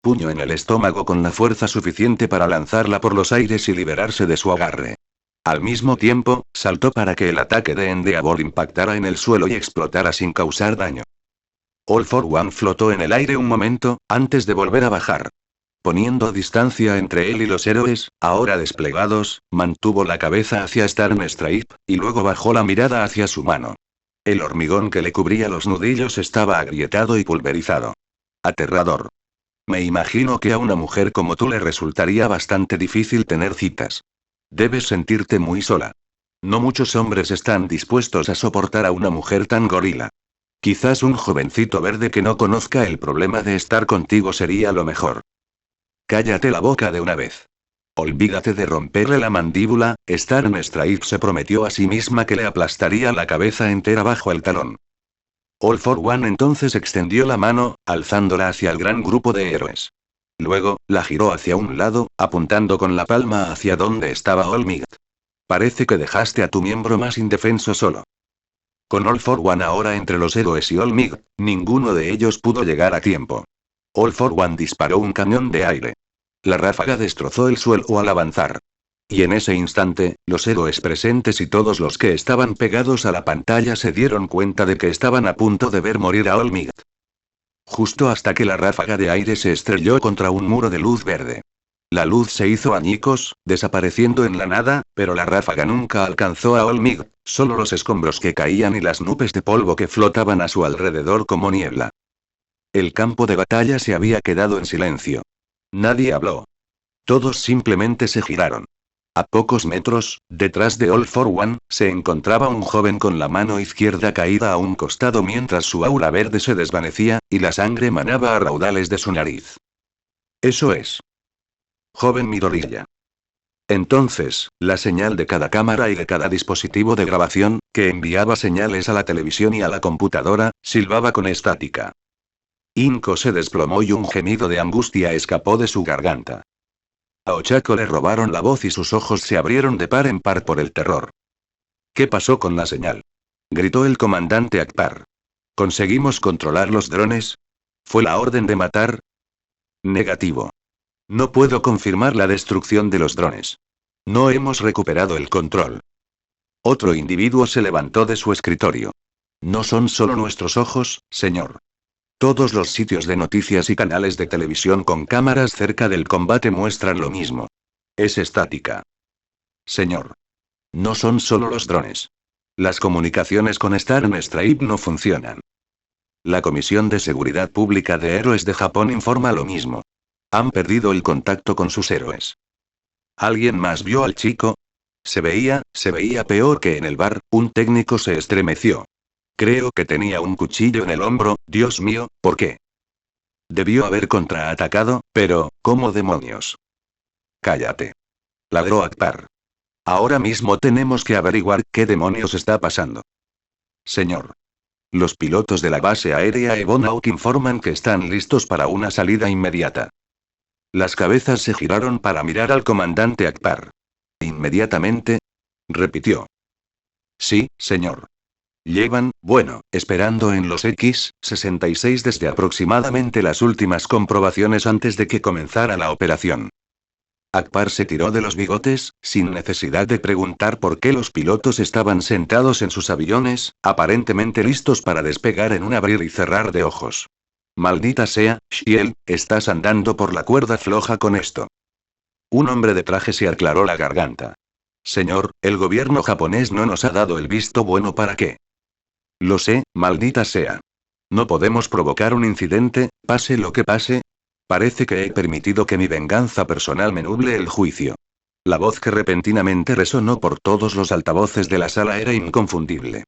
puño en el estómago con la fuerza suficiente para lanzarla por los aires y liberarse de su agarre. Al mismo tiempo, saltó para que el ataque de Endeavor impactara en el suelo y explotara sin causar daño. All for One flotó en el aire un momento, antes de volver a bajar. Poniendo distancia entre él y los héroes, ahora desplegados, mantuvo la cabeza hacia Starnstripe, y luego bajó la mirada hacia su mano. El hormigón que le cubría los nudillos estaba agrietado y pulverizado. Aterrador. Me imagino que a una mujer como tú le resultaría bastante difícil tener citas. Debes sentirte muy sola. No muchos hombres están dispuestos a soportar a una mujer tan gorila. Quizás un jovencito verde que no conozca el problema de estar contigo sería lo mejor. Cállate la boca de una vez. Olvídate de romperle la mandíbula. Starnstripe se prometió a sí misma que le aplastaría la cabeza entera bajo el talón. All for One entonces extendió la mano, alzándola hacia el gran grupo de héroes. Luego, la giró hacia un lado, apuntando con la palma hacia donde estaba All Might. Parece que dejaste a tu miembro más indefenso solo. Con All for One ahora entre los héroes y All Might, ninguno de ellos pudo llegar a tiempo. All for One disparó un cañón de aire. La ráfaga destrozó el suelo al avanzar. Y en ese instante, los héroes presentes y todos los que estaban pegados a la pantalla se dieron cuenta de que estaban a punto de ver morir a All Might. Justo hasta que la ráfaga de aire se estrelló contra un muro de luz verde. La luz se hizo añicos, desapareciendo en la nada, pero la ráfaga nunca alcanzó a All Might, solo los escombros que caían y las nubes de polvo que flotaban a su alrededor como niebla. El campo de batalla se había quedado en silencio. Nadie habló. Todos simplemente se giraron. A pocos metros, detrás de All for One, se encontraba un joven con la mano izquierda caída a un costado mientras su aura verde se desvanecía, y la sangre manaba a raudales de su nariz. Eso es. Joven Midorilla. Entonces, la señal de cada cámara y de cada dispositivo de grabación, que enviaba señales a la televisión y a la computadora, silbaba con estática. Inko se desplomó y un gemido de angustia escapó de su garganta. A Ochako le robaron la voz y sus ojos se abrieron de par en par por el terror. ¿Qué pasó con la señal? Gritó el comandante Akbar. ¿Conseguimos controlar los drones? ¿Fue la orden de matar? Negativo. No puedo confirmar la destrucción de los drones. No hemos recuperado el control. Otro individuo se levantó de su escritorio. No son solo nuestros ojos, señor. Todos los sitios de noticias y canales de televisión con cámaras cerca del combate muestran lo mismo. Es estática. Señor. No son solo los drones. Las comunicaciones con Starnstripe no funcionan. La Comisión de Seguridad Pública de Héroes de Japón informa lo mismo. Han perdido el contacto con sus héroes. ¿Alguien más vio al chico? Se veía peor que en el bar. Un técnico se estremeció. Creo que tenía un cuchillo en el hombro. Dios mío, ¿por qué? Debió haber contraatacado, pero, ¿cómo demonios? Cállate. Ladró Akbar. Ahora mismo tenemos que averiguar qué demonios está pasando. Señor. Los pilotos de la base aérea Ebonauk informan que están listos para una salida inmediata. Las cabezas se giraron para mirar al comandante Akbar. ¿Inmediatamente? Repitió. Sí, señor. Llevan, esperando en los X-66 desde aproximadamente las últimas comprobaciones antes de que comenzara la operación. Akbar se tiró de los bigotes, sin necesidad de preguntar por qué los pilotos estaban sentados en sus aviones, aparentemente listos para despegar en un abrir y cerrar de ojos. Maldita sea, Shiel, estás andando por la cuerda floja con esto. Un hombre de traje se aclaró la garganta. Señor, el gobierno japonés no nos ha dado el visto bueno para qué. Lo sé, maldita sea. No podemos provocar un incidente, pase lo que pase. Parece que he permitido que mi venganza personal me nuble el juicio. La voz que repentinamente resonó por todos los altavoces de la sala era inconfundible.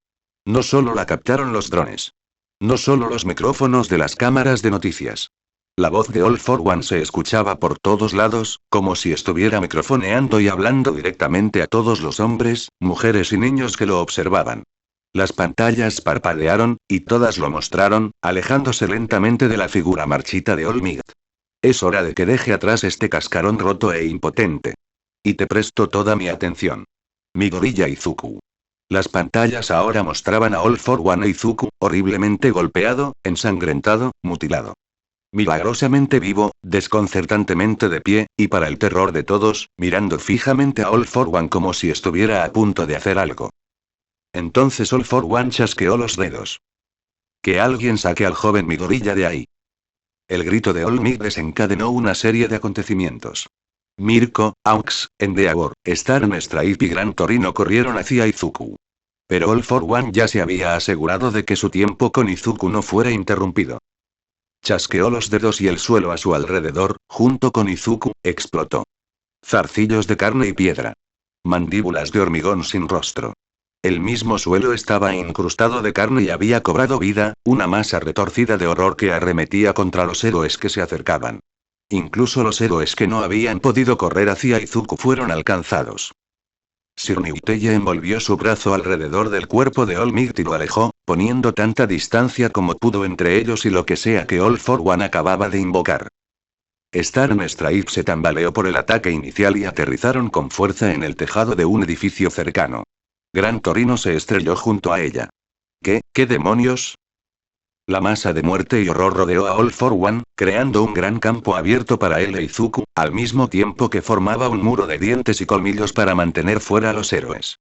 No solo la captaron los drones. No solo los micrófonos de las cámaras de noticias. La voz de All for One se escuchaba por todos lados, como si estuviera microfoneando y hablando directamente a todos los hombres, mujeres y niños que lo observaban. Las pantallas parpadearon, y todas lo mostraron, alejándose lentamente de la figura marchita de All Might. Es hora de que deje atrás este cascarón roto e impotente. Y te presto toda mi atención. Midoriya Izuku. Las pantallas ahora mostraban a All for One e Izuku, horriblemente golpeado, ensangrentado, mutilado. Milagrosamente vivo, desconcertantemente de pie, y para el terror de todos, mirando fijamente a All for One como si estuviera a punto de hacer algo. Entonces All for One chasqueó los dedos. Que alguien saque al joven Midoriya de ahí. El grito de All Might desencadenó una serie de acontecimientos. Mirko, Aux, Endeavor, Star Stripe y Gran Torino corrieron hacia Izuku. Pero All for One ya se había asegurado de que su tiempo con Izuku no fuera interrumpido. Chasqueó los dedos y el suelo a su alrededor, junto con Izuku, explotó. Zarcillos de carne y piedra. Mandíbulas de hormigón sin rostro. El mismo suelo estaba incrustado de carne y había cobrado vida, una masa retorcida de horror que arremetía contra los héroes que se acercaban. Incluso los héroes que no habían podido correr hacia Izuku fueron alcanzados. Sir Newteye envolvió su brazo alrededor del cuerpo de All Might y lo alejó, poniendo tanta distancia como pudo entre ellos y lo que sea que All for One acababa de invocar. Star Stripe se tambaleó por el ataque inicial y aterrizaron con fuerza en el tejado de un edificio cercano. Gran Torino se estrelló junto a ella. ¿Qué demonios? La masa de muerte y horror rodeó a All for One, creando un gran campo abierto para él e Izuku, al mismo tiempo que formaba un muro de dientes y colmillos para mantener fuera a los héroes.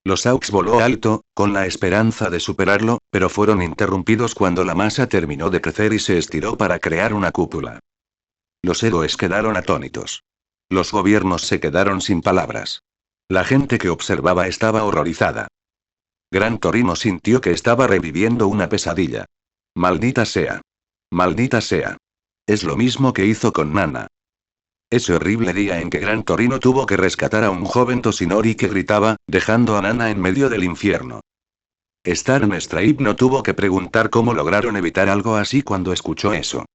Los Aux voló alto, con la esperanza de superarlo, pero fueron interrumpidos cuando la masa terminó de crecer y se estiró para crear una cúpula. Los héroes quedaron atónitos. Los gobiernos se quedaron sin palabras. La gente que observaba estaba horrorizada. Gran Torino sintió que estaba reviviendo una pesadilla. Maldita sea. Maldita sea. Es lo mismo que hizo con Nana. Ese horrible día en que Gran Torino tuvo que rescatar a un joven Toshinori que gritaba, dejando a Nana en medio del infierno. Star Stripe no tuvo que preguntar cómo lograron evitar algo así cuando escuchó eso.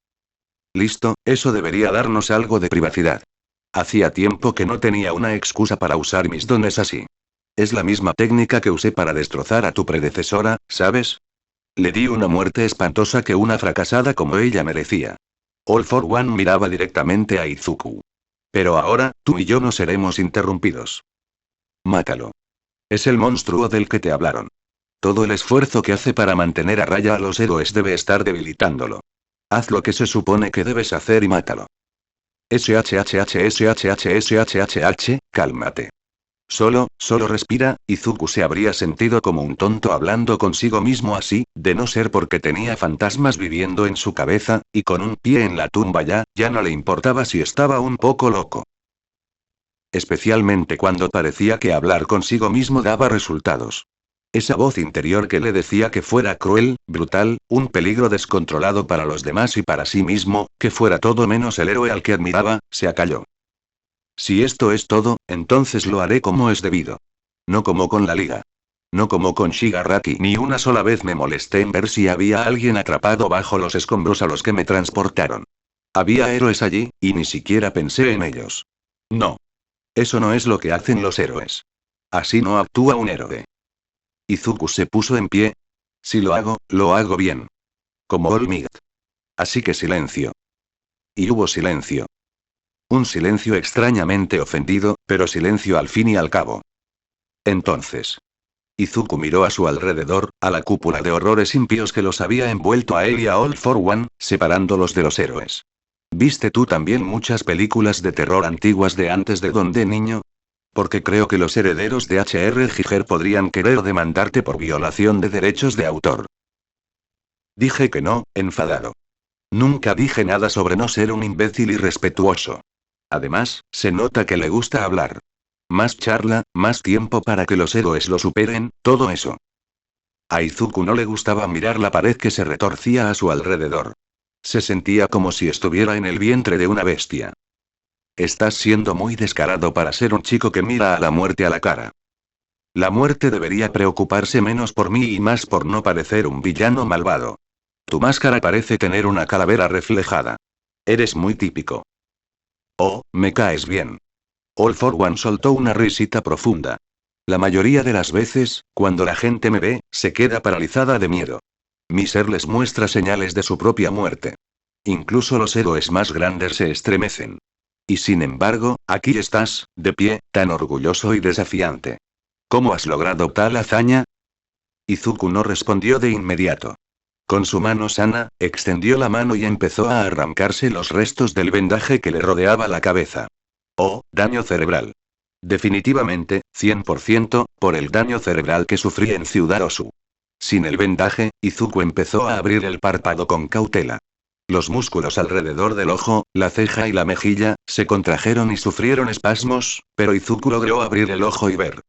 Listo, eso debería darnos algo de privacidad. Hacía tiempo que no tenía una excusa para usar mis dones así. Es la misma técnica que usé para destrozar a tu predecesora, ¿sabes? Le di una muerte espantosa que una fracasada como ella merecía. All for One miraba directamente a Izuku. Pero ahora, tú y yo no seremos interrumpidos. Mátalo. Es el monstruo del que te hablaron. Todo el esfuerzo que hace para mantener a raya a los héroes debe estar debilitándolo. Haz lo que se supone que debes hacer y mátalo. SHHSHSHSHH, cálmate. Solo respira. Izuku se habría sentido como un tonto hablando consigo mismo así, de no ser porque tenía fantasmas viviendo en su cabeza, y con un pie en la tumba ya no le importaba si estaba un poco loco. Especialmente cuando parecía que hablar consigo mismo daba resultados. Esa voz interior que le decía que fuera cruel, brutal, un peligro descontrolado para los demás y para sí mismo, que fuera todo menos el héroe al que admiraba, se acalló. Si esto es todo, entonces lo haré como es debido. No como con la liga. No como con Shigaraki. Ni una sola vez me molesté en ver si había alguien atrapado bajo los escombros a los que me transportaron. Había héroes allí, y ni siquiera pensé en ellos. No. Eso no es lo que hacen los héroes. Así no actúa un héroe. Izuku se puso en pie. Si lo hago bien. Como All Might. Así que silencio. Y hubo silencio. Un silencio extrañamente ofendido, pero silencio al fin y al cabo. Entonces. Izuku miró a su alrededor, a la cúpula de horrores impíos que los había envuelto a él y a All for One, separándolos de los héroes. ¿Viste tú también muchas películas de terror antiguas de antes de donde niño? Porque creo que los herederos de H.R. Giger podrían querer demandarte por violación de derechos de autor. Dije que no, enfadado. Nunca dije nada sobre no ser un imbécil irrespetuoso. Además, se nota que le gusta hablar. Más charla, más tiempo para que los héroes lo superen, todo eso. A Izuku no le gustaba mirar la pared que se retorcía a su alrededor. Se sentía como si estuviera en el vientre de una bestia. Estás siendo muy descarado para ser un chico que mira a la muerte a la cara. La muerte debería preocuparse menos por mí y más por no parecer un villano malvado. Tu máscara parece tener una calavera reflejada. Eres muy típico. Oh, me caes bien. All for One soltó una risita profunda. La mayoría de las veces, cuando la gente me ve, se queda paralizada de miedo. Mi ser les muestra señales de su propia muerte. Incluso los héroes más grandes se estremecen. Y sin embargo, aquí estás, de pie, tan orgulloso y desafiante. ¿Cómo has logrado tal hazaña? Izuku no respondió de inmediato. Con su mano sana, extendió la mano y empezó a arrancarse los restos del vendaje que le rodeaba la cabeza. Oh, daño cerebral. Definitivamente, 100%, por el daño cerebral que sufrí en Ciudad Osu. Sin el vendaje, Izuku empezó a abrir el párpado con cautela. Los músculos alrededor del ojo, la ceja y la mejilla, se contrajeron y sufrieron espasmos, pero Izuku logró abrir el ojo y ver.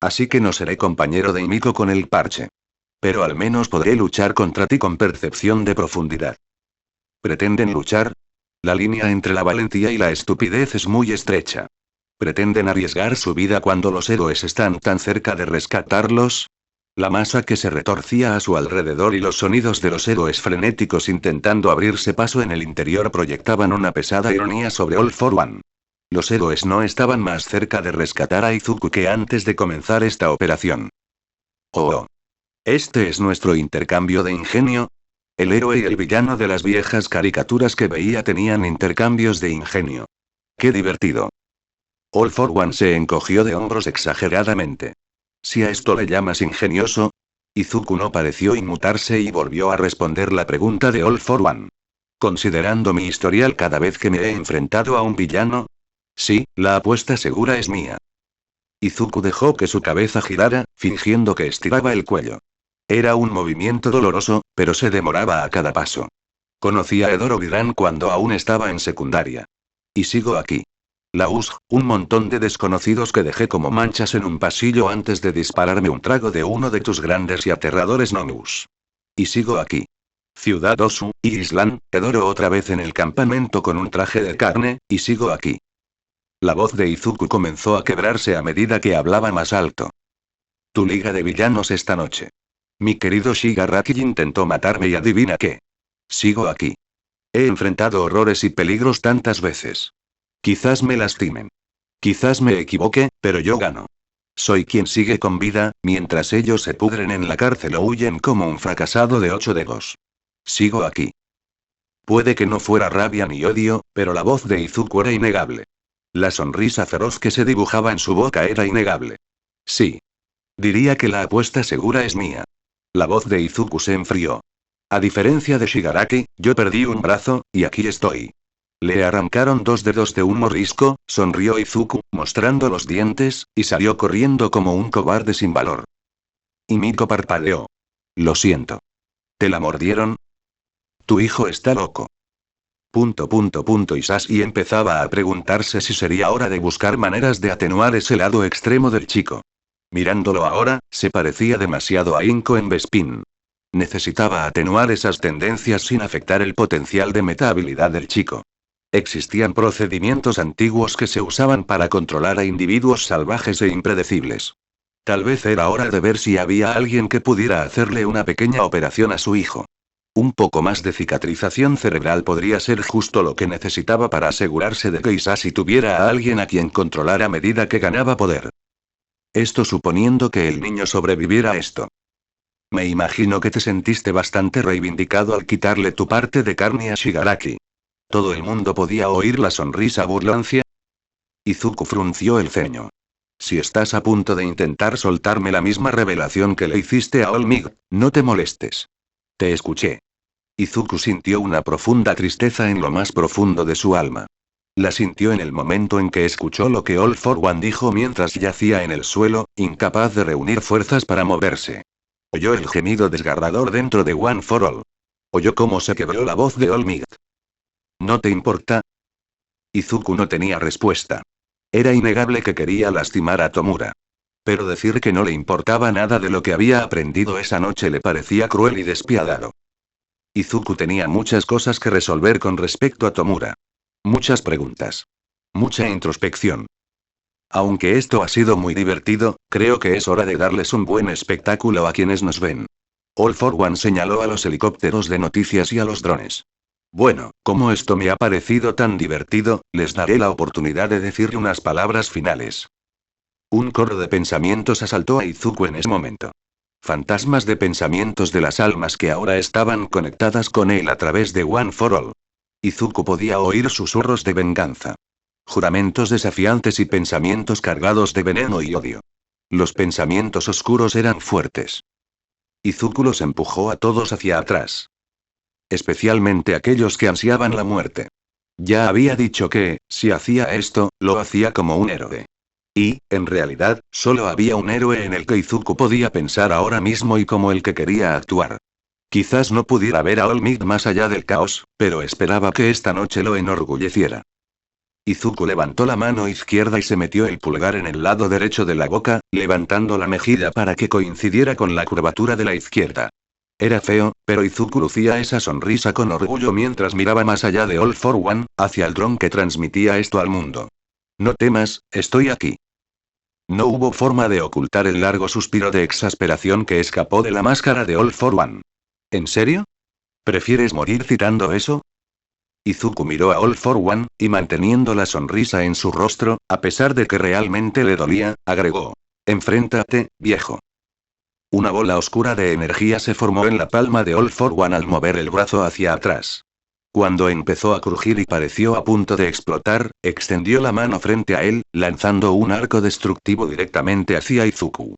Así que no seré compañero de Himiko con el parche. Pero al menos podré luchar contra ti con percepción de profundidad. ¿Pretenden luchar? La línea entre la valentía y la estupidez es muy estrecha. ¿Pretenden arriesgar su vida cuando los héroes están tan cerca de rescatarlos? La masa que se retorcía a su alrededor y los sonidos de los héroes frenéticos intentando abrirse paso en el interior proyectaban una pesada ironía sobre All for One. Los héroes no estaban más cerca de rescatar a Izuku que antes de comenzar esta operación. Oh. ¿Este es nuestro intercambio de ingenio? El héroe y el villano de las viejas caricaturas que veía tenían intercambios de ingenio. ¡Qué divertido! All for One se encogió de hombros exageradamente. Si a esto le llamas ingenioso. Izuku no pareció inmutarse y volvió a responder la pregunta de All for One. Considerando mi historial cada vez que me he enfrentado a un villano. Sí, la apuesta segura es mía. Izuku dejó que su cabeza girara, fingiendo que estiraba el cuello. Era un movimiento doloroso, pero se demoraba a cada paso. Conocí a Edoro Biran cuando aún estaba en secundaria. Y sigo aquí. La USG, un montón de desconocidos que dejé como manchas en un pasillo antes de dispararme un trago de uno de tus grandes y aterradores Nomus. Y sigo aquí. Ciudad Osu, Island, Edoro otra vez en el campamento con un traje de carne, y sigo aquí. La voz de Izuku comenzó a quebrarse a medida que hablaba más alto. Tu liga de villanos esta noche. Mi querido Shigaraki intentó matarme y adivina qué. Sigo aquí. He enfrentado horrores y peligros tantas veces. Quizás me lastimen. Quizás me equivoque, pero yo gano. Soy quien sigue con vida, mientras ellos se pudren en la cárcel o huyen como un fracasado de 8 dedos. Sigo aquí. Puede que no fuera rabia ni odio, pero la voz de Izuku era innegable. La sonrisa feroz que se dibujaba en su boca era innegable. Sí. Diría que la apuesta segura es mía. La voz de Izuku se enfrió. A diferencia de Shigaraki, yo perdí un brazo, y aquí estoy. Le arrancaron 2 dedos de un mordisco, sonrió Izuku, mostrando los dientes, y salió corriendo como un cobarde sin valor. Himiko parpadeó. Lo siento. ¿Te la mordieron? Tu hijo está loco. Isashi empezaba a preguntarse si sería hora de buscar maneras de atenuar ese lado extremo del chico. Mirándolo ahora, se parecía demasiado a Inko en Bespin. Necesitaba atenuar esas tendencias sin afectar el potencial de meta-habilidad del chico. Existían procedimientos antiguos que se usaban para controlar a individuos salvajes e impredecibles. Tal vez era hora de ver si había alguien que pudiera hacerle una pequeña operación a su hijo. Un poco más de cicatrización cerebral podría ser justo lo que necesitaba para asegurarse de que Isashi tuviera a alguien a quien controlar a medida que ganaba poder. Esto suponiendo que el niño sobreviviera a esto. Me imagino que te sentiste bastante reivindicado al quitarle tu parte de carne a Shigaraki. ¿Todo el mundo podía oír la sonrisa burlancia? Izuku frunció el ceño. Si estás a punto de intentar soltarme la misma revelación que le hiciste a Olmig, no te molestes. Te escuché. Izuku sintió una profunda tristeza en lo más profundo de su alma. La sintió en el momento en que escuchó lo que All for One dijo mientras yacía en el suelo, incapaz de reunir fuerzas para moverse. Oyó el gemido desgarrador dentro de One for All. Oyó cómo se quebró la voz de Olmig. ¿No te importa? Izuku no tenía respuesta. Era innegable que quería lastimar a Tomura. Pero decir que no le importaba nada de lo que había aprendido esa noche le parecía cruel y despiadado. Izuku tenía muchas cosas que resolver con respecto a Tomura. Muchas preguntas. Mucha introspección. Aunque esto ha sido muy divertido, creo que es hora de darles un buen espectáculo a quienes nos ven. All for One señaló a los helicópteros de noticias y a los drones. Bueno, como esto me ha parecido tan divertido, les daré la oportunidad de decir unas palabras finales. Un coro de pensamientos asaltó a Izuku en ese momento. Fantasmas de pensamientos de las almas que ahora estaban conectadas con él a través de One for All. Izuku podía oír susurros de venganza. Juramentos desafiantes y pensamientos cargados de veneno y odio. Los pensamientos oscuros eran fuertes. Izuku los empujó a todos hacia atrás. Especialmente aquellos que ansiaban la muerte. Ya había dicho que, si hacía esto, lo hacía como un héroe. Y, en realidad, solo había un héroe en el que Izuku podía pensar ahora mismo y como el que quería actuar. Quizás no pudiera ver a All Might más allá del caos, pero esperaba que esta noche lo enorgulleciera. Izuku levantó la mano izquierda y se metió el pulgar en el lado derecho de la boca, levantando la mejilla para que coincidiera con la curvatura de la izquierda. Era feo, pero Izuku lucía esa sonrisa con orgullo mientras miraba más allá de All for One, hacia el dron que transmitía esto al mundo. No temas, estoy aquí. No hubo forma de ocultar el largo suspiro de exasperación que escapó de la máscara de All for One. ¿En serio? ¿Prefieres morir citando eso? Izuku miró a All for One, y manteniendo la sonrisa en su rostro, a pesar de que realmente le dolía, agregó. Enfréntate, viejo. Una bola oscura de energía se formó en la palma de All for One al mover el brazo hacia atrás. Cuando empezó a crujir y pareció a punto de explotar, extendió la mano frente a él, lanzando un arco destructivo directamente hacia Izuku.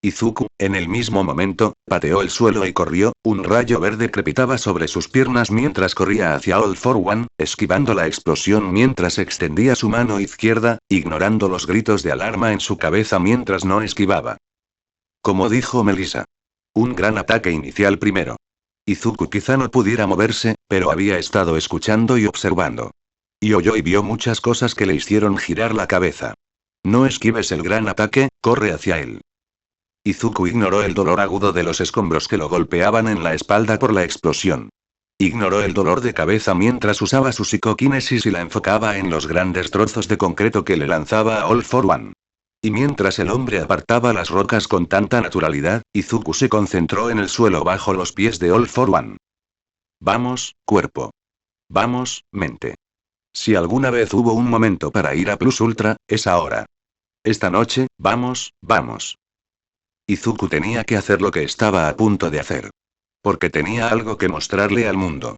Izuku, en el mismo momento, pateó el suelo y corrió, un rayo verde crepitaba sobre sus piernas mientras corría hacia All for One, esquivando la explosión mientras extendía su mano izquierda, ignorando los gritos de alarma en su cabeza mientras no esquivaba. Como dijo Melissa. Un gran ataque inicial primero. Izuku quizá no pudiera moverse, pero había estado escuchando y observando. Y oyó y vio muchas cosas que le hicieron girar la cabeza. No esquives el gran ataque, corre hacia él. Izuku ignoró el dolor agudo de los escombros que lo golpeaban en la espalda por la explosión. Ignoró el dolor de cabeza mientras usaba su psicoquinesis y la enfocaba en los grandes trozos de concreto que le lanzaba a All for One. Y mientras el hombre apartaba las rocas con tanta naturalidad, Izuku se concentró en el suelo bajo los pies de All for One. Vamos, cuerpo. Vamos, mente. Si alguna vez hubo un momento para ir a Plus Ultra, es ahora. Esta noche, vamos, vamos. Izuku tenía que hacer lo que estaba a punto de hacer. Porque tenía algo que mostrarle al mundo.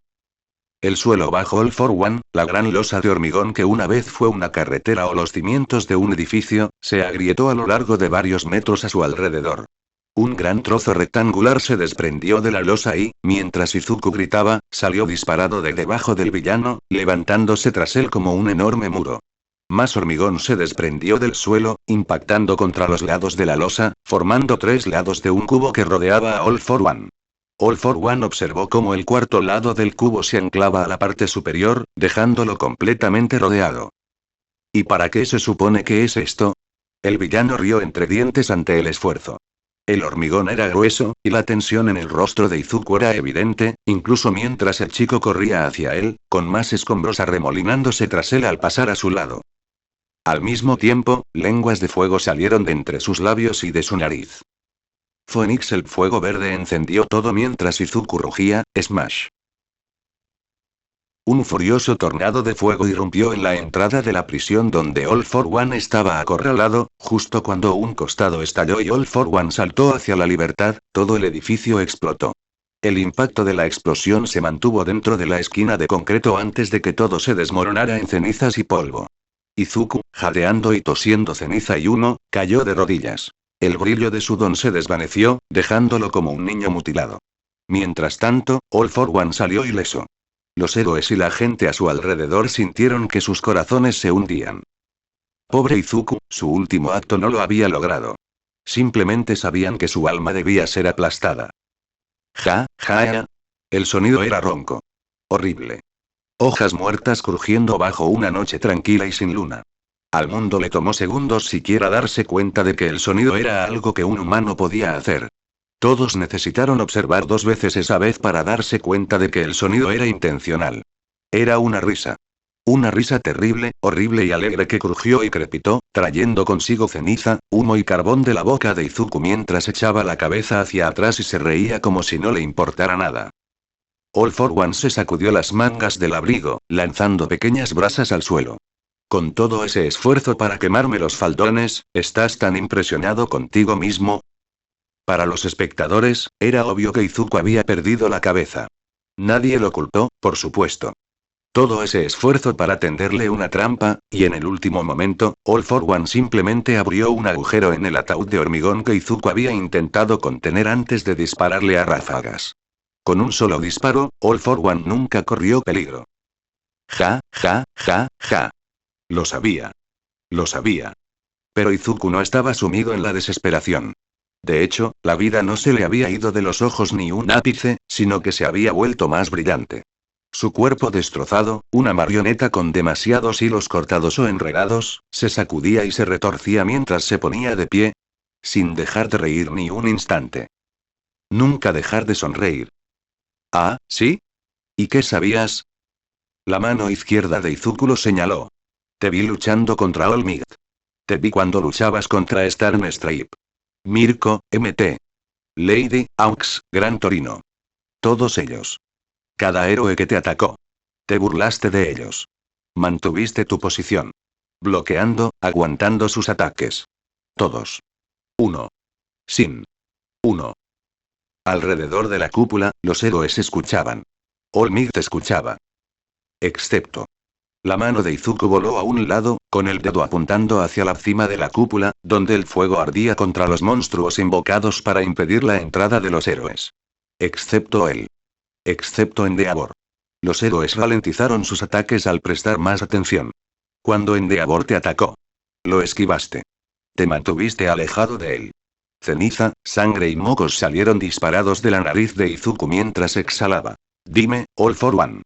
El suelo bajo All for One, la gran losa de hormigón que una vez fue una carretera o los cimientos de un edificio, se agrietó a lo largo de varios metros a su alrededor. Un gran trozo rectangular se desprendió de la losa y, mientras Izuku gritaba, salió disparado de debajo del villano, levantándose tras él como un enorme muro. Más hormigón se desprendió del suelo, impactando contra los lados de la losa, formando 3 lados de un cubo que rodeaba a All for One. All for One observó cómo el cuarto lado del cubo se anclaba a la parte superior, dejándolo completamente rodeado. ¿Y para qué se supone que es esto? El villano rió entre dientes ante el esfuerzo. El hormigón era grueso, y la tensión en el rostro de Izuku era evidente, incluso mientras el chico corría hacia él, con más escombros arremolinándose tras él al pasar a su lado. Al mismo tiempo, lenguas de fuego salieron de entre sus labios y de su nariz. Phoenix, el fuego verde encendió todo mientras Izuku rugía, Smash. Un furioso tornado de fuego irrumpió en la entrada de la prisión donde All for One estaba acorralado, justo cuando un costado estalló y All for One saltó hacia la libertad, todo el edificio explotó. El impacto de la explosión se mantuvo dentro de la esquina de concreto antes de que todo se desmoronara en cenizas y polvo. Izuku, jadeando y tosiendo ceniza y humo, cayó de rodillas. El brillo de su don se desvaneció, dejándolo como un niño mutilado. Mientras tanto, All for One salió ileso. Los héroes y la gente a su alrededor sintieron que sus corazones se hundían. Pobre Izuku, su último acto no lo había logrado. Simplemente sabían que su alma debía ser aplastada. Ja. El sonido era ronco. Horrible. Hojas muertas crujiendo bajo una noche tranquila y sin luna. Al mundo le tomó segundos siquiera darse cuenta de que el sonido era algo que un humano podía hacer. Todos necesitaron observar 2 veces esa vez para darse cuenta de que el sonido era intencional. Era una risa. Una risa terrible, horrible y alegre que crujió y crepitó, trayendo consigo ceniza, humo y carbón de la boca de Izuku mientras echaba la cabeza hacia atrás y se reía como si no le importara nada. All for One se sacudió las mangas del abrigo, lanzando pequeñas brasas al suelo. Con todo ese esfuerzo para quemarme los faldones, ¿estás tan impresionado contigo mismo? Para los espectadores, era obvio que Izuku había perdido la cabeza. Nadie lo culpó, por supuesto. Todo ese esfuerzo para tenderle una trampa, y en el último momento, All for One simplemente abrió un agujero en el ataúd de hormigón que Izuku había intentado contener antes de dispararle a ráfagas. Con un solo disparo, All for One nunca corrió peligro. Ja, ja, ja, ja. Lo sabía. Lo sabía. Pero Izuku no estaba sumido en la desesperación. De hecho, la vida no se le había ido de los ojos ni un ápice, sino que se había vuelto más brillante. Su cuerpo destrozado, una marioneta con demasiados hilos cortados o enredados, se sacudía y se retorcía mientras se ponía de pie, sin dejar de reír ni un instante. Nunca dejar de sonreír. Ah, ¿sí? ¿Y qué sabías? La mano izquierda de Izuku lo señaló. Te vi luchando contra All Might. Te vi cuando luchabas contra Starmstripe. Mirko, MT. Lady, Aux, Gran Torino. Todos ellos. Cada héroe que te atacó. Te burlaste de ellos. Mantuviste tu posición. Bloqueando, aguantando sus ataques. Todos. Uno. Sin. Uno. Alrededor de la cúpula, los héroes escuchaban. All Might escuchaba. Excepto. La mano de Izuku voló a un lado, con el dedo apuntando hacia la cima de la cúpula, donde el fuego ardía contra los monstruos invocados para impedir la entrada de los héroes. Excepto él. Excepto Endeavor. Los héroes ralentizaron sus ataques al prestar más atención. Cuando Endeavor te atacó. Lo esquivaste. Te mantuviste alejado de él. Ceniza, sangre y mocos salieron disparados de la nariz de Izuku mientras exhalaba. Dime, All for One.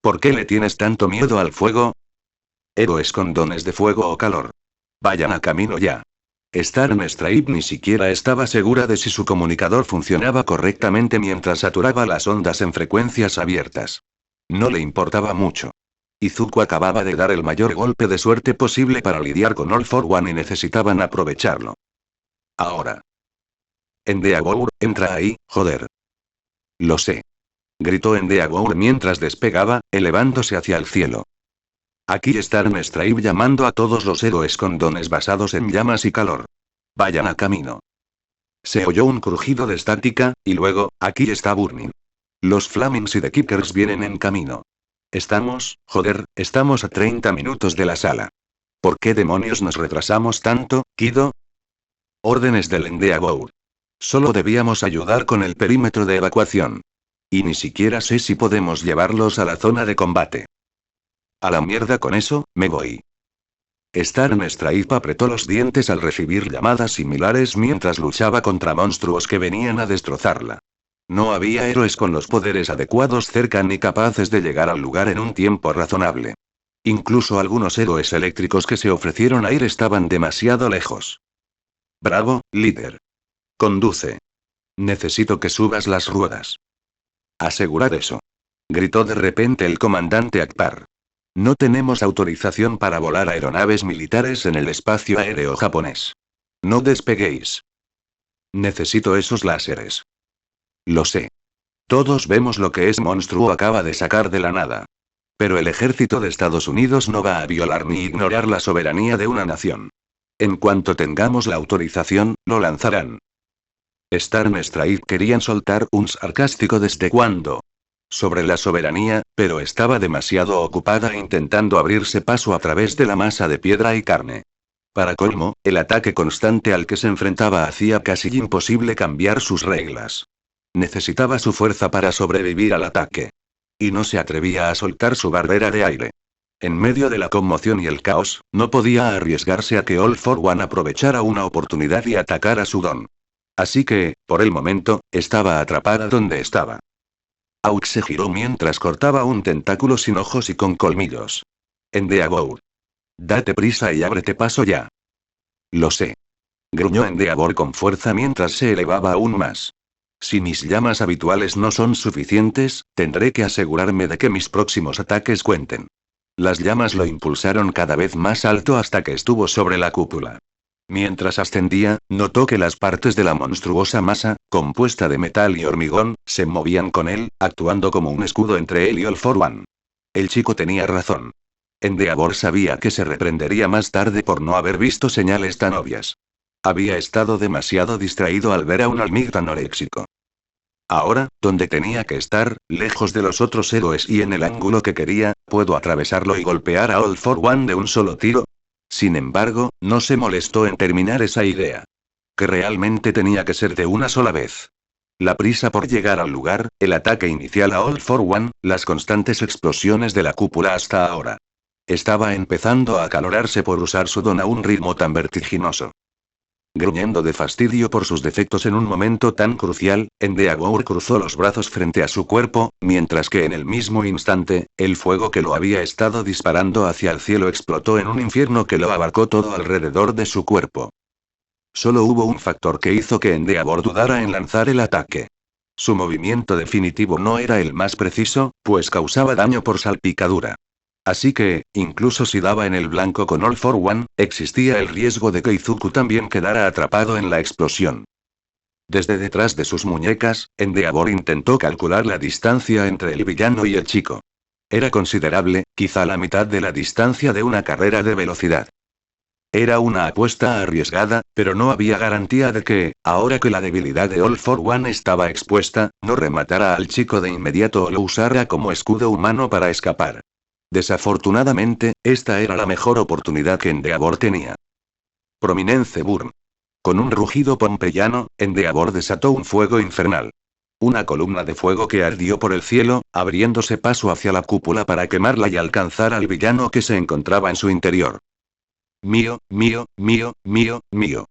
¿Por qué le tienes tanto miedo al fuego? Héroes con dones de fuego o calor. Vayan a camino ya. Starmstripe ni siquiera estaba segura de si su comunicador funcionaba correctamente mientras saturaba las ondas en frecuencias abiertas. No le importaba mucho. Izuku acababa de dar el mayor golpe de suerte posible para lidiar con All for One y necesitaban aprovecharlo. Ahora. Endeavor, entra ahí, joder. Lo sé. Gritó Endeavor mientras despegaba, elevándose hacia el cielo. Aquí está Starmstripe llamando a todos los héroes con dones basados en llamas y calor. Vayan a camino. Se oyó un crujido de estática, y luego, aquí está Burning. Los Flamings y The Kickers vienen en camino. Estamos a 30 minutos de la sala. ¿Por qué demonios nos retrasamos tanto, Kido? Órdenes del Endeavor. Solo debíamos ayudar con el perímetro de evacuación. Y ni siquiera sé si podemos llevarlos a la zona de combate. A la mierda con eso, me voy. Starmstripe apretó los dientes al recibir llamadas similares mientras luchaba contra monstruos que venían a destrozarla. No había héroes con los poderes adecuados cerca ni capaces de llegar al lugar en un tiempo razonable. Incluso algunos héroes eléctricos que se ofrecieron a ir estaban demasiado lejos. Bravo, líder. Conduce. Necesito que subas las ruedas. Asegurar eso. Gritó de repente el comandante Akbar. No tenemos autorización para volar aeronaves militares en el espacio aéreo japonés. No despeguéis. Necesito esos láseres. Lo sé. Todos vemos lo que ese monstruo acaba de sacar de la nada. Pero el ejército de Estados Unidos no va a violar ni ignorar la soberanía de una nación. En cuanto tengamos la autorización, lo lanzarán. Starmstripe querían soltar un sarcástico ¿desde cuándo? Sobre la soberanía, pero estaba demasiado ocupada intentando abrirse paso a través de la masa de piedra y carne. Para colmo, el ataque constante al que se enfrentaba hacía casi imposible cambiar sus reglas. Necesitaba su fuerza para sobrevivir al ataque. Y no se atrevía a soltar su barrera de aire. En medio de la conmoción y el caos, no podía arriesgarse a que All for One aprovechara una oportunidad y atacara su don. Así que, por el momento, estaba atrapada donde estaba. Aux se giró mientras cortaba un tentáculo sin ojos y con colmillos. Endeavor. Date prisa y ábrete paso ya. Lo sé. Gruñó Endeavor con fuerza mientras se elevaba aún más. Si mis llamas habituales no son suficientes, tendré que asegurarme de que mis próximos ataques cuenten. Las llamas lo impulsaron cada vez más alto hasta que estuvo sobre la cúpula. Mientras ascendía, notó que las partes de la monstruosa masa, compuesta de metal y hormigón, se movían con él, actuando como un escudo entre él y All for One. El chico tenía razón. Endeavor sabía que se reprendería más tarde por no haber visto señales tan obvias. Había estado demasiado distraído al ver a un All Might anoréxico. Ahora, donde tenía que estar, lejos de los otros héroes y en el ángulo que quería, ¿puedo atravesarlo y golpear a All for One de un solo tiro? Sin embargo, no se molestó en terminar esa idea. Que realmente tenía que ser de una sola vez. La prisa por llegar al lugar, el ataque inicial a All for One, las constantes explosiones de la cúpula hasta ahora. Estaba empezando a acalorarse por usar su don a un ritmo tan vertiginoso. Gruñendo de fastidio por sus defectos en un momento tan crucial, Endeavor cruzó los brazos frente a su cuerpo, mientras que en el mismo instante, el fuego que lo había estado disparando hacia el cielo explotó en un infierno que lo abarcó todo alrededor de su cuerpo. Solo hubo un factor que hizo que Endeavor dudara en lanzar el ataque. Su movimiento definitivo no era el más preciso, pues causaba daño por salpicadura. Así que, incluso si daba en el blanco con All for One, existía el riesgo de que Izuku también quedara atrapado en la explosión. Desde detrás de sus muñecas, Endeavor intentó calcular la distancia entre el villano y el chico. Era considerable, quizá la mitad de la distancia de una carrera de velocidad. Era una apuesta arriesgada, pero no había garantía de que, ahora que la debilidad de All for One estaba expuesta, no rematara al chico de inmediato o lo usara como escudo humano para escapar. Desafortunadamente, esta era la mejor oportunidad que Endeavor tenía. Prominence Burn. Con un rugido pompeyano, Endeavor desató un fuego infernal. Una columna de fuego que ardió por el cielo, abriéndose paso hacia la cúpula para quemarla y alcanzar al villano que se encontraba en su interior. Mío, mío, mío, mío, mío.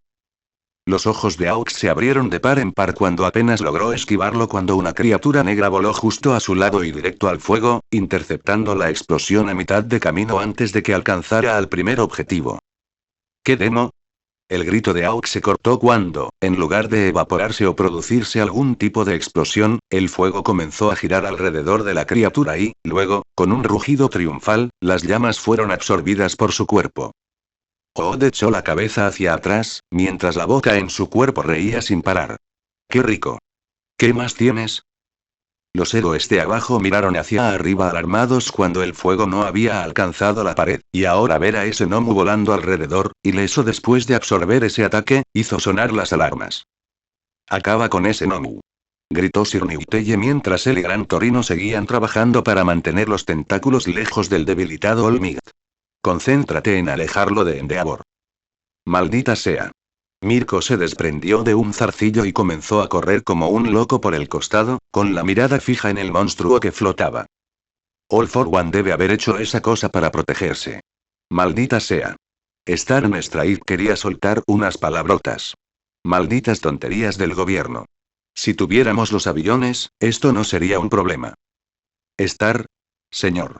Los ojos de Aux se abrieron de par en par cuando apenas logró esquivarlo cuando una criatura negra voló justo a su lado y directo al fuego, interceptando la explosión a mitad de camino antes de que alcanzara al primer objetivo. ¿Qué demo? El grito de Aux se cortó cuando, en lugar de evaporarse o producirse algún tipo de explosión, el fuego comenzó a girar alrededor de la criatura y, luego, con un rugido triunfal, las llamas fueron absorbidas por su cuerpo. Ood echó la cabeza hacia atrás, mientras la boca en su cuerpo reía sin parar. ¡Qué rico! ¿Qué más tienes? Los héroes de abajo miraron hacia arriba alarmados cuando el fuego no había alcanzado la pared, y ahora ver a ese gnomo volando alrededor, ileso después de absorber ese ataque, hizo sonar las alarmas. «Acaba con ese gnomo», gritó Sir Newteye mientras él y Gran Torino seguían trabajando para mantener los tentáculos lejos del debilitado Olmigt. Concéntrate en alejarlo de Endeavor. Maldita sea. Mirko se desprendió de un zarcillo y comenzó a correr como un loco por el costado, con la mirada fija en el monstruo que flotaba. All for One debe haber hecho esa cosa para protegerse. Maldita sea. Star Straid quería soltar unas palabrotas. Malditas tonterías del gobierno. Si tuviéramos los aviones, esto no sería un problema. Star. Señor.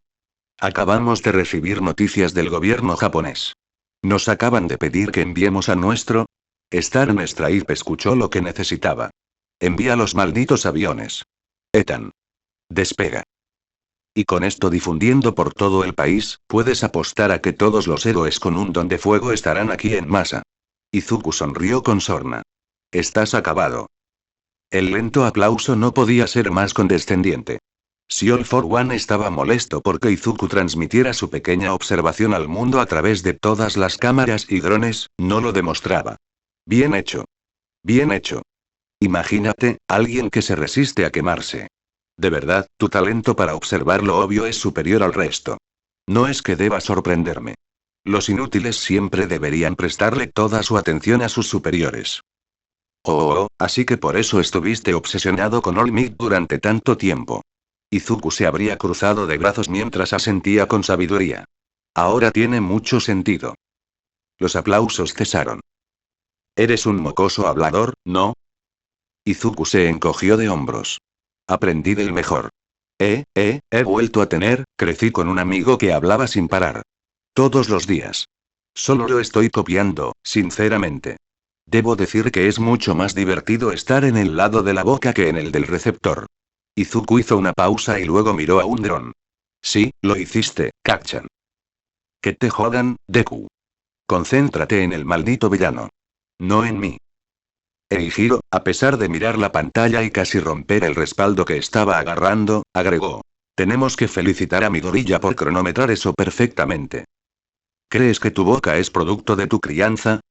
Acabamos de recibir noticias del gobierno japonés. Nos acaban de pedir que enviemos a nuestro... Star Straid escuchó lo que necesitaba. Envía los malditos aviones. Ethan. Despega. Y con esto difundiendo por todo el país, puedes apostar a que todos los héroes con un don de fuego estarán aquí en masa. Izuku sonrió con sorna. Estás acabado. El lento aplauso no podía ser más condescendiente. Si All for One estaba molesto porque Izuku transmitiera su pequeña observación al mundo a través de todas las cámaras y drones, no lo demostraba. Bien hecho. Bien hecho. Imagínate, alguien que se resiste a quemarse. De verdad, tu talento para observar lo obvio es superior al resto. No es que deba sorprenderme. Los inútiles siempre deberían prestarle toda su atención a sus superiores. Así que por eso estuviste obsesionado con Olmigt durante tanto tiempo. Izuku se habría cruzado de brazos mientras asentía con sabiduría. Ahora tiene mucho sentido. Los aplausos cesaron. Eres un mocoso hablador, ¿no? Izuku se encogió de hombros. Aprendí del mejor. He vuelto a crecí con un amigo que hablaba sin parar. Todos los días. Solo lo estoy copiando, sinceramente. Debo decir que es mucho más divertido estar en el lado de la boca que en el del receptor. Izuku hizo una pausa y luego miró a un dron. Sí, lo hiciste, Kacchan. Que te jodan, Deku. Concéntrate en el maldito villano. No en mí. Eijiro, a pesar de mirar la pantalla y casi romper el respaldo que estaba agarrando, agregó. Tenemos que felicitar a Midoriya por cronometrar eso perfectamente. ¿Crees que tu boca es producto de tu crianza?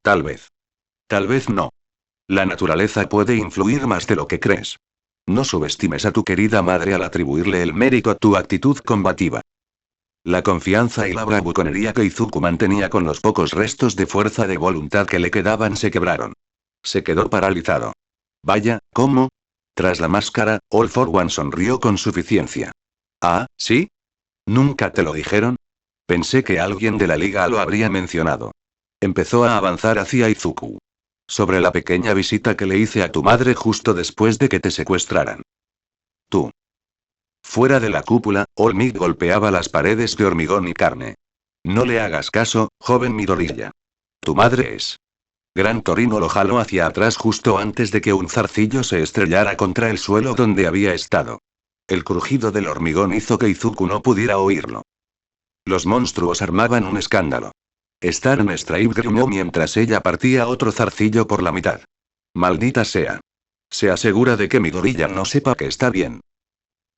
Tal vez. Tal vez no. La naturaleza puede influir más de lo que crees. No subestimes a tu querida madre al atribuirle el mérito a tu actitud combativa. La confianza y la bravuconería que Izuku mantenía con los pocos restos de fuerza de voluntad que le quedaban se quebraron. Se quedó paralizado. Vaya, ¿cómo? Tras la máscara, All for One sonrió con suficiencia. Ah, ¿sí? ¿Nunca te lo dijeron? Pensé que alguien de la liga lo habría mencionado. Empezó a avanzar hacia Izuku. Sobre la pequeña visita que le hice a tu madre justo después de que te secuestraran. Tú. Fuera de la cúpula, All Might golpeaba las paredes de hormigón y carne. No le hagas caso, joven Midoriya. Tu madre es. Gran Torino lo jaló hacia atrás justo antes de que un zarcillo se estrellara contra el suelo donde había estado. El crujido del hormigón hizo que Izuku no pudiera oírlo. Los monstruos armaban un escándalo. Star Stripe gruñó mientras ella partía otro zarcillo por la mitad. Maldita sea. Se asegura de que Midoriya no sepa que está bien.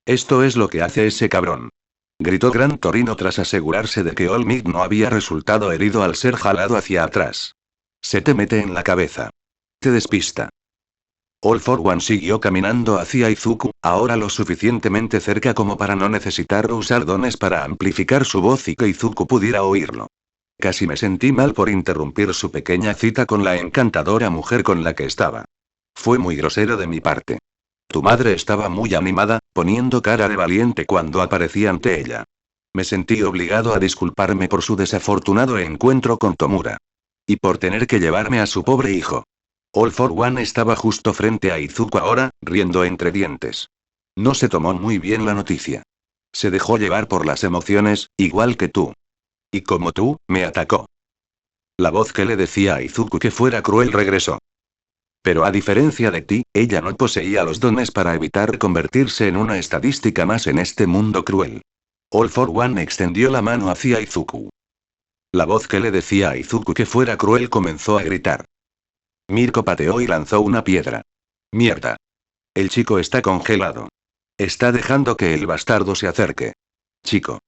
Esto es lo que hace ese cabrón. Gritó Gran Torino tras asegurarse de que All Might no había resultado herido al ser jalado hacia atrás. Se te mete en la cabeza. Te despista. All for One siguió caminando hacia Izuku, ahora lo suficientemente cerca como para no necesitar usar dones para amplificar su voz y que Izuku pudiera oírlo. Casi me sentí mal por interrumpir su pequeña cita con la encantadora mujer con la que estaba. Fue muy grosero de mi parte. Tu madre estaba muy animada, poniendo cara de valiente cuando aparecí ante ella. Me sentí obligado a disculparme por su desafortunado encuentro con Tomura. Y por tener que llevarme a su pobre hijo. All for One estaba justo frente a Izuku ahora, riendo entre dientes. No se tomó muy bien la noticia. Se dejó llevar por las emociones, igual que tú. Y como tú, me atacó. La voz que le decía a Izuku que fuera cruel regresó. Pero a diferencia de ti, ella no poseía los dones para evitar convertirse en una estadística más en este mundo cruel. All for One extendió la mano hacia Izuku. La voz que le decía a Izuku que fuera cruel comenzó a gritar. Mirko pateó y lanzó una piedra. Mierda. El chico está congelado. Está dejando que el bastardo se acerque. Chico.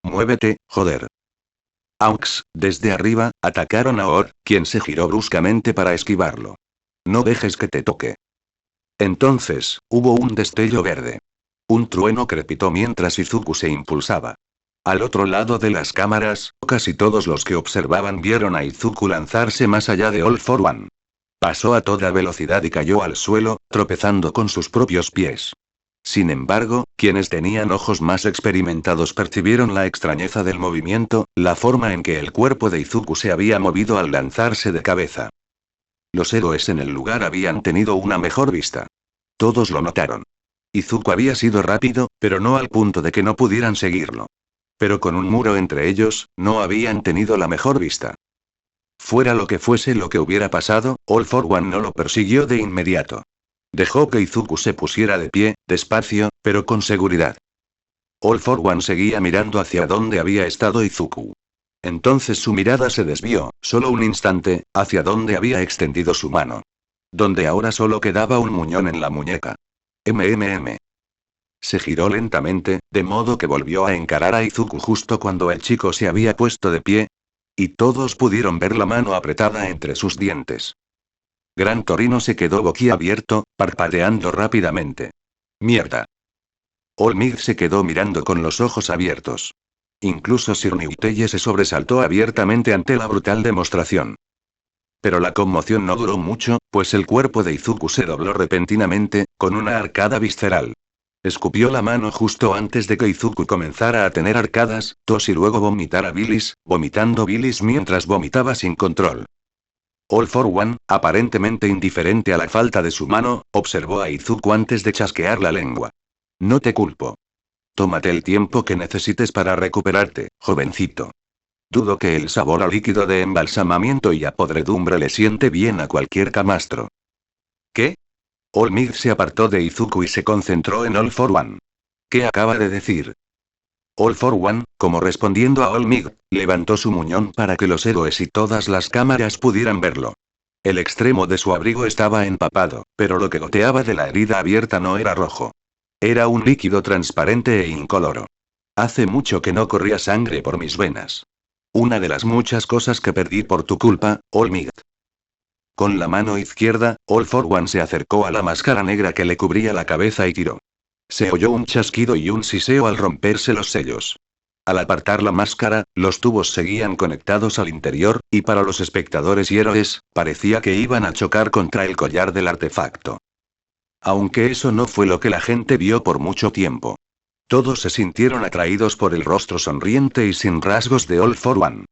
Muévete, joder. Aux, desde arriba, atacaron a Or, quien se giró bruscamente para esquivarlo. No dejes que te toque. Entonces, hubo un destello verde. Un trueno crepitó mientras Izuku se impulsaba. Al otro lado de las cámaras, casi todos los que observaban vieron a Izuku lanzarse más allá de All for One. Pasó a toda velocidad y cayó al suelo, tropezando con sus propios pies. Sin embargo, quienes tenían ojos más experimentados percibieron la extrañeza del movimiento, la forma en que el cuerpo de Izuku se había movido al lanzarse de cabeza. Los héroes en el lugar habían tenido una mejor vista. Todos lo notaron. Izuku había sido rápido, pero no al punto de que no pudieran seguirlo. Pero con un muro entre ellos, no habían tenido la mejor vista. Fuera lo que fuese lo que hubiera pasado, All for One no lo persiguió de inmediato. Dejó que Izuku se pusiera de pie, despacio, pero con seguridad. All for One seguía mirando hacia donde había estado Izuku. Entonces su mirada se desvió, solo un instante, hacia donde había extendido su mano. Donde ahora solo quedaba un muñón en la muñeca. Se giró lentamente, de modo que volvió a encarar a Izuku justo cuando el chico se había puesto de pie. Y todos pudieron ver la mano apretada entre sus dientes. Gran Torino se quedó boquiabierto, parpadeando rápidamente. Mierda. All Might se quedó mirando con los ojos abiertos. Incluso Sir Newteye se sobresaltó abiertamente ante la brutal demostración. Pero la conmoción no duró mucho, pues el cuerpo de Izuku se dobló repentinamente, con una arcada visceral. Escupió la mano justo antes de que Izuku comenzara a tener arcadas, tos y luego vomitara bilis, vomitando bilis mientras vomitaba sin control. All for One, aparentemente indiferente a la falta de su mano, observó a Izuku antes de chasquear la lengua. No te culpo. Tómate el tiempo que necesites para recuperarte, jovencito. Dudo que el sabor a líquido de embalsamamiento y a podredumbre le siente bien a cualquier camastro. ¿Qué? All Might se apartó de Izuku y se concentró en All for One. ¿Qué acaba de decir? All for One, como respondiendo a All Might, levantó su muñón para que los héroes y todas las cámaras pudieran verlo. El extremo de su abrigo estaba empapado, pero lo que goteaba de la herida abierta no era rojo. Era un líquido transparente e incoloro. Hace mucho que no corría sangre por mis venas. Una de las muchas cosas que perdí por tu culpa, All Might. Con la mano izquierda, All for One se acercó a la máscara negra que le cubría la cabeza y tiró. Se oyó un chasquido y un siseo al romperse los sellos. Al apartar la máscara, los tubos seguían conectados al interior, y para los espectadores y héroes, parecía que iban a chocar contra el collar del artefacto. Aunque eso no fue lo que la gente vio por mucho tiempo. Todos se sintieron atraídos por el rostro sonriente y sin rasgos de All for One.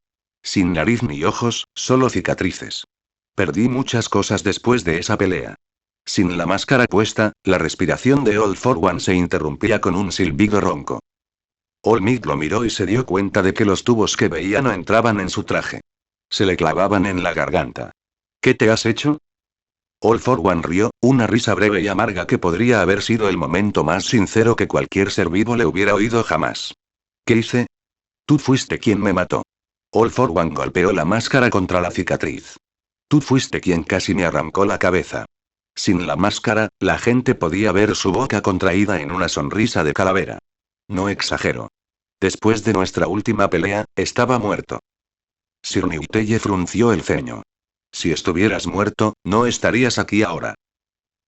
Sin nariz ni ojos, solo cicatrices. Perdí muchas cosas después de esa pelea. Sin la máscara puesta, la respiración de All for One se interrumpía con un silbido ronco. All Might lo miró y se dio cuenta de que los tubos que veía no entraban en su traje. Se le clavaban en la garganta. ¿Qué te has hecho? All for One rió, una risa breve y amarga que podría haber sido el momento más sincero que cualquier ser vivo le hubiera oído jamás. ¿Qué hice? Tú fuiste quien me mató. All for One golpeó la máscara contra la cicatriz. Tú fuiste quien casi me arrancó la cabeza. Sin la máscara, la gente podía ver su boca contraída en una sonrisa de calavera. No exagero. Después de nuestra última pelea, estaba muerto. Sir Newtelle frunció el ceño. Si estuvieras muerto, no estarías aquí ahora.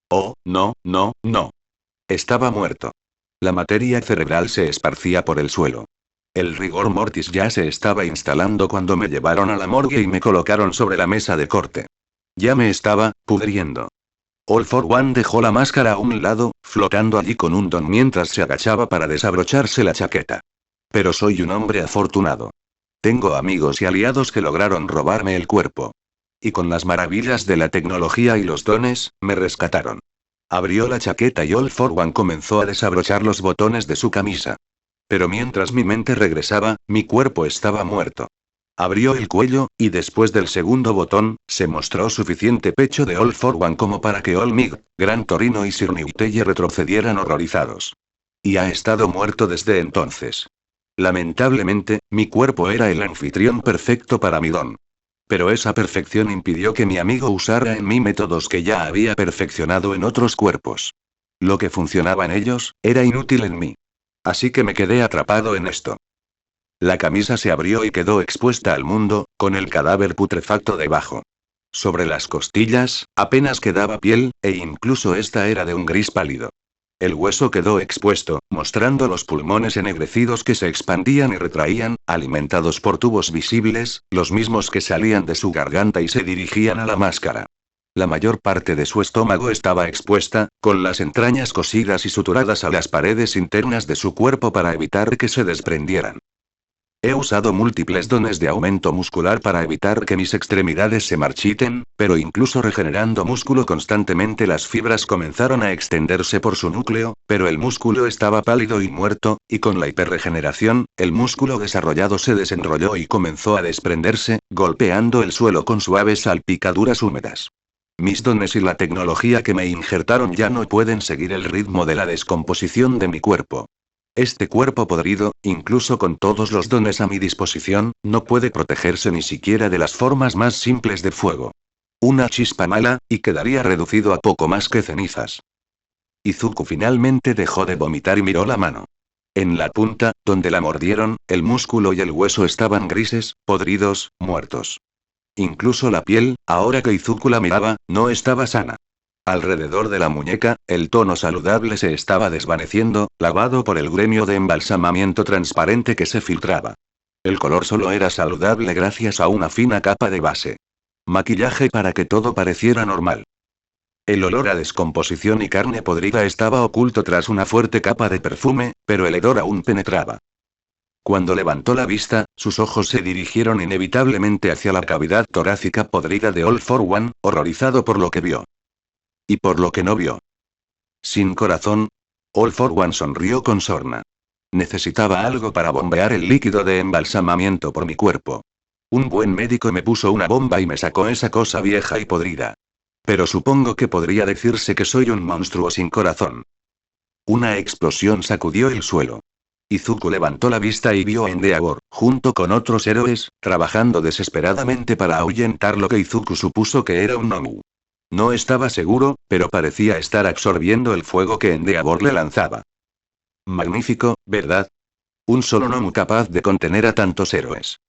Oh, no, no, no. Estaba muerto. La materia cerebral se esparcía por el suelo. El rigor mortis ya se estaba instalando cuando me llevaron a la morgue y me colocaron sobre la mesa de corte. Ya me estaba pudriendo. All for One dejó la máscara a un lado, flotando allí con un don mientras se agachaba para desabrocharse la chaqueta. Pero soy un hombre afortunado. Tengo amigos y aliados que lograron robarme el cuerpo. Y con las maravillas de la tecnología y los dones, me rescataron. Abrió la chaqueta y All for One comenzó a desabrochar los botones de su camisa. Pero mientras mi mente regresaba, mi cuerpo estaba muerto. Abrió el cuello, y después del segundo botón, se mostró suficiente pecho de All for One como para que All Might, Gran Torino y Sir Newtelle retrocedieran horrorizados. Y ha estado muerto desde entonces. Lamentablemente, mi cuerpo era el anfitrión perfecto para mi don. Pero esa perfección impidió que mi amigo usara en mí métodos que ya había perfeccionado en otros cuerpos. Lo que funcionaba en ellos, era inútil en mí. Así que me quedé atrapado en esto. La camisa se abrió y quedó expuesta al mundo, con el cadáver putrefacto debajo. Sobre las costillas, apenas quedaba piel, e incluso esta era de un gris pálido. El hueso quedó expuesto, mostrando los pulmones ennegrecidos que se expandían y retraían, alimentados por tubos visibles, los mismos que salían de su garganta y se dirigían a la máscara. La mayor parte de su estómago estaba expuesta, con las entrañas cosidas y suturadas a las paredes internas de su cuerpo para evitar que se desprendieran. He usado múltiples dones de aumento muscular para evitar que mis extremidades se marchiten, pero incluso regenerando músculo constantemente las fibras comenzaron a extenderse por su núcleo, pero el músculo estaba pálido y muerto, y con la hiperregeneración, el músculo desarrollado se desenrolló y comenzó a desprenderse, golpeando el suelo con suaves salpicaduras húmedas. Mis dones y la tecnología que me injertaron ya no pueden seguir el ritmo de la descomposición de mi cuerpo. Este cuerpo podrido, incluso con todos los dones a mi disposición, no puede protegerse ni siquiera de las formas más simples de fuego. Una chispa mala, y quedaría reducido a poco más que cenizas. Izuku finalmente dejó de vomitar y miró la mano. En la punta, donde la mordieron, el músculo y el hueso estaban grises, podridos, muertos. Incluso la piel, ahora que Izuku la miraba, no estaba sana. Alrededor de la muñeca, el tono saludable se estaba desvaneciendo, lavado por el gremio de embalsamamiento transparente que se filtraba. El color solo era saludable gracias a una fina capa de base. Maquillaje para que todo pareciera normal. El olor a descomposición y carne podrida estaba oculto tras una fuerte capa de perfume, pero el hedor aún penetraba. Cuando levantó la vista, sus ojos se dirigieron inevitablemente hacia la cavidad torácica podrida de All for One, horrorizado por lo que vio. Y por lo que no vio. Sin corazón, All for One sonrió con sorna. Necesitaba algo para bombear el líquido de embalsamamiento por mi cuerpo. Un buen médico me puso una bomba y me sacó esa cosa vieja y podrida. Pero supongo que podría decirse que soy un monstruo sin corazón. Una explosión sacudió el suelo. Izuku levantó la vista y vio a Endeavor, junto con otros héroes, trabajando desesperadamente para ahuyentar lo que Izuku supuso que era un Nomu. No estaba seguro, pero parecía estar absorbiendo el fuego que Endeavor le lanzaba. Magnífico, ¿verdad? Un solo Nomu capaz de contener a tantos héroes.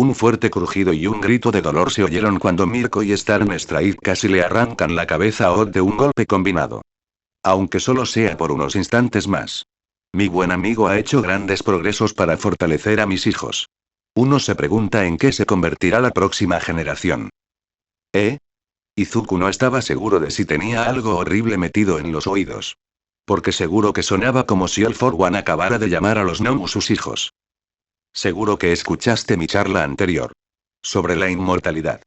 Un fuerte crujido y un grito de dolor se oyeron cuando Mirko y Starnstride casi le arrancan la cabeza a Odd de un golpe combinado. Aunque solo sea por unos instantes más. Mi buen amigo ha hecho grandes progresos para fortalecer a mis hijos. Uno se pregunta en qué se convertirá la próxima generación. Izuku no estaba seguro de si tenía algo horrible metido en los oídos. Porque seguro que sonaba como si All For One acabara de llamar a los Nomu sus hijos. Seguro que escuchaste mi charla anterior. Sobre la inmortalidad.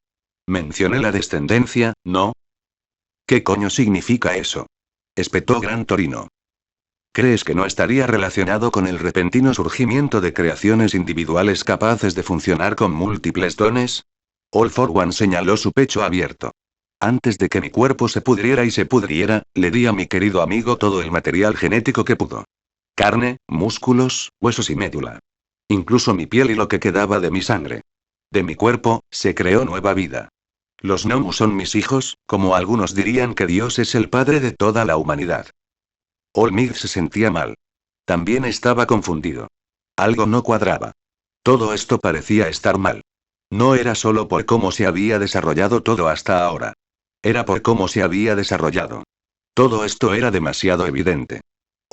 Mencioné la descendencia, ¿no? ¿Qué coño significa eso? Espetó Gran Torino. ¿Crees que no estaría relacionado con el repentino surgimiento de creaciones individuales capaces de funcionar con múltiples dones? All For One señaló su pecho abierto. Antes de que mi cuerpo se pudriera y se pudriera, le di a mi querido amigo todo el material genético que pudo. Carne, músculos, huesos y médula. Incluso mi piel y lo que quedaba de mi sangre. De mi cuerpo, se creó nueva vida. Los Nomu son mis hijos, como algunos dirían que Dios es el padre de toda la humanidad. Olmig se sentía mal. También estaba confundido. Algo no cuadraba. Todo esto parecía estar mal. No era solo por cómo se había desarrollado todo hasta ahora. Era por cómo se había desarrollado. Todo esto era demasiado evidente.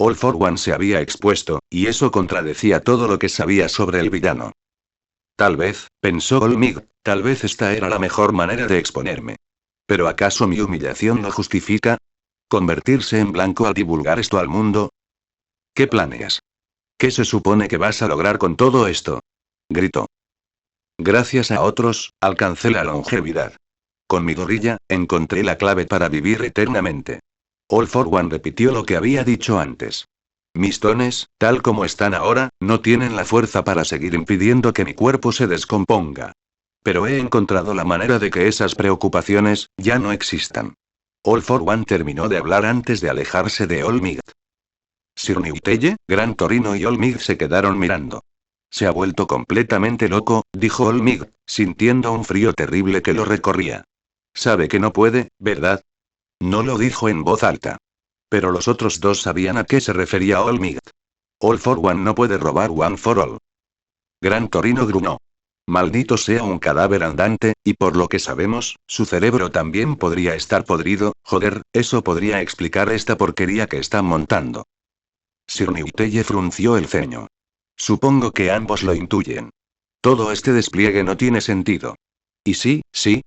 All For One se había expuesto, y eso contradecía todo lo que sabía sobre el villano. Tal vez, pensó Olmig, tal vez esta era la mejor manera de exponerme. ¿Pero acaso mi humillación lo justifica? ¿Convertirse en blanco al divulgar esto al mundo? ¿Qué planeas? ¿Qué se supone que vas a lograr con todo esto? Gritó. Gracias a otros, alcancé la longevidad. Con mi gorrilla, encontré la clave para vivir eternamente. All For One repitió lo que había dicho antes. Mis dones, tal como están ahora, no tienen la fuerza para seguir impidiendo que mi cuerpo se descomponga. Pero he encontrado la manera de que esas preocupaciones, ya no existan. All For One terminó de hablar antes de alejarse de Olmig. Sir Newteye, Gran Torino y Olmig se quedaron mirando. Se ha vuelto completamente loco, dijo Olmig, sintiendo un frío terrible que lo recorría. Sabe que no puede, ¿verdad? No lo dijo en voz alta. Pero los otros dos sabían a qué se refería Olmig. All For One no puede robar One for All. Gran Torino gruñó. Maldito sea un cadáver andante, y por lo que sabemos, su cerebro también podría estar podrido, joder, eso podría explicar esta porquería que están montando. Sir Newteye frunció el ceño. Supongo que ambos lo intuyen. Todo este despliegue no tiene sentido. Y sí,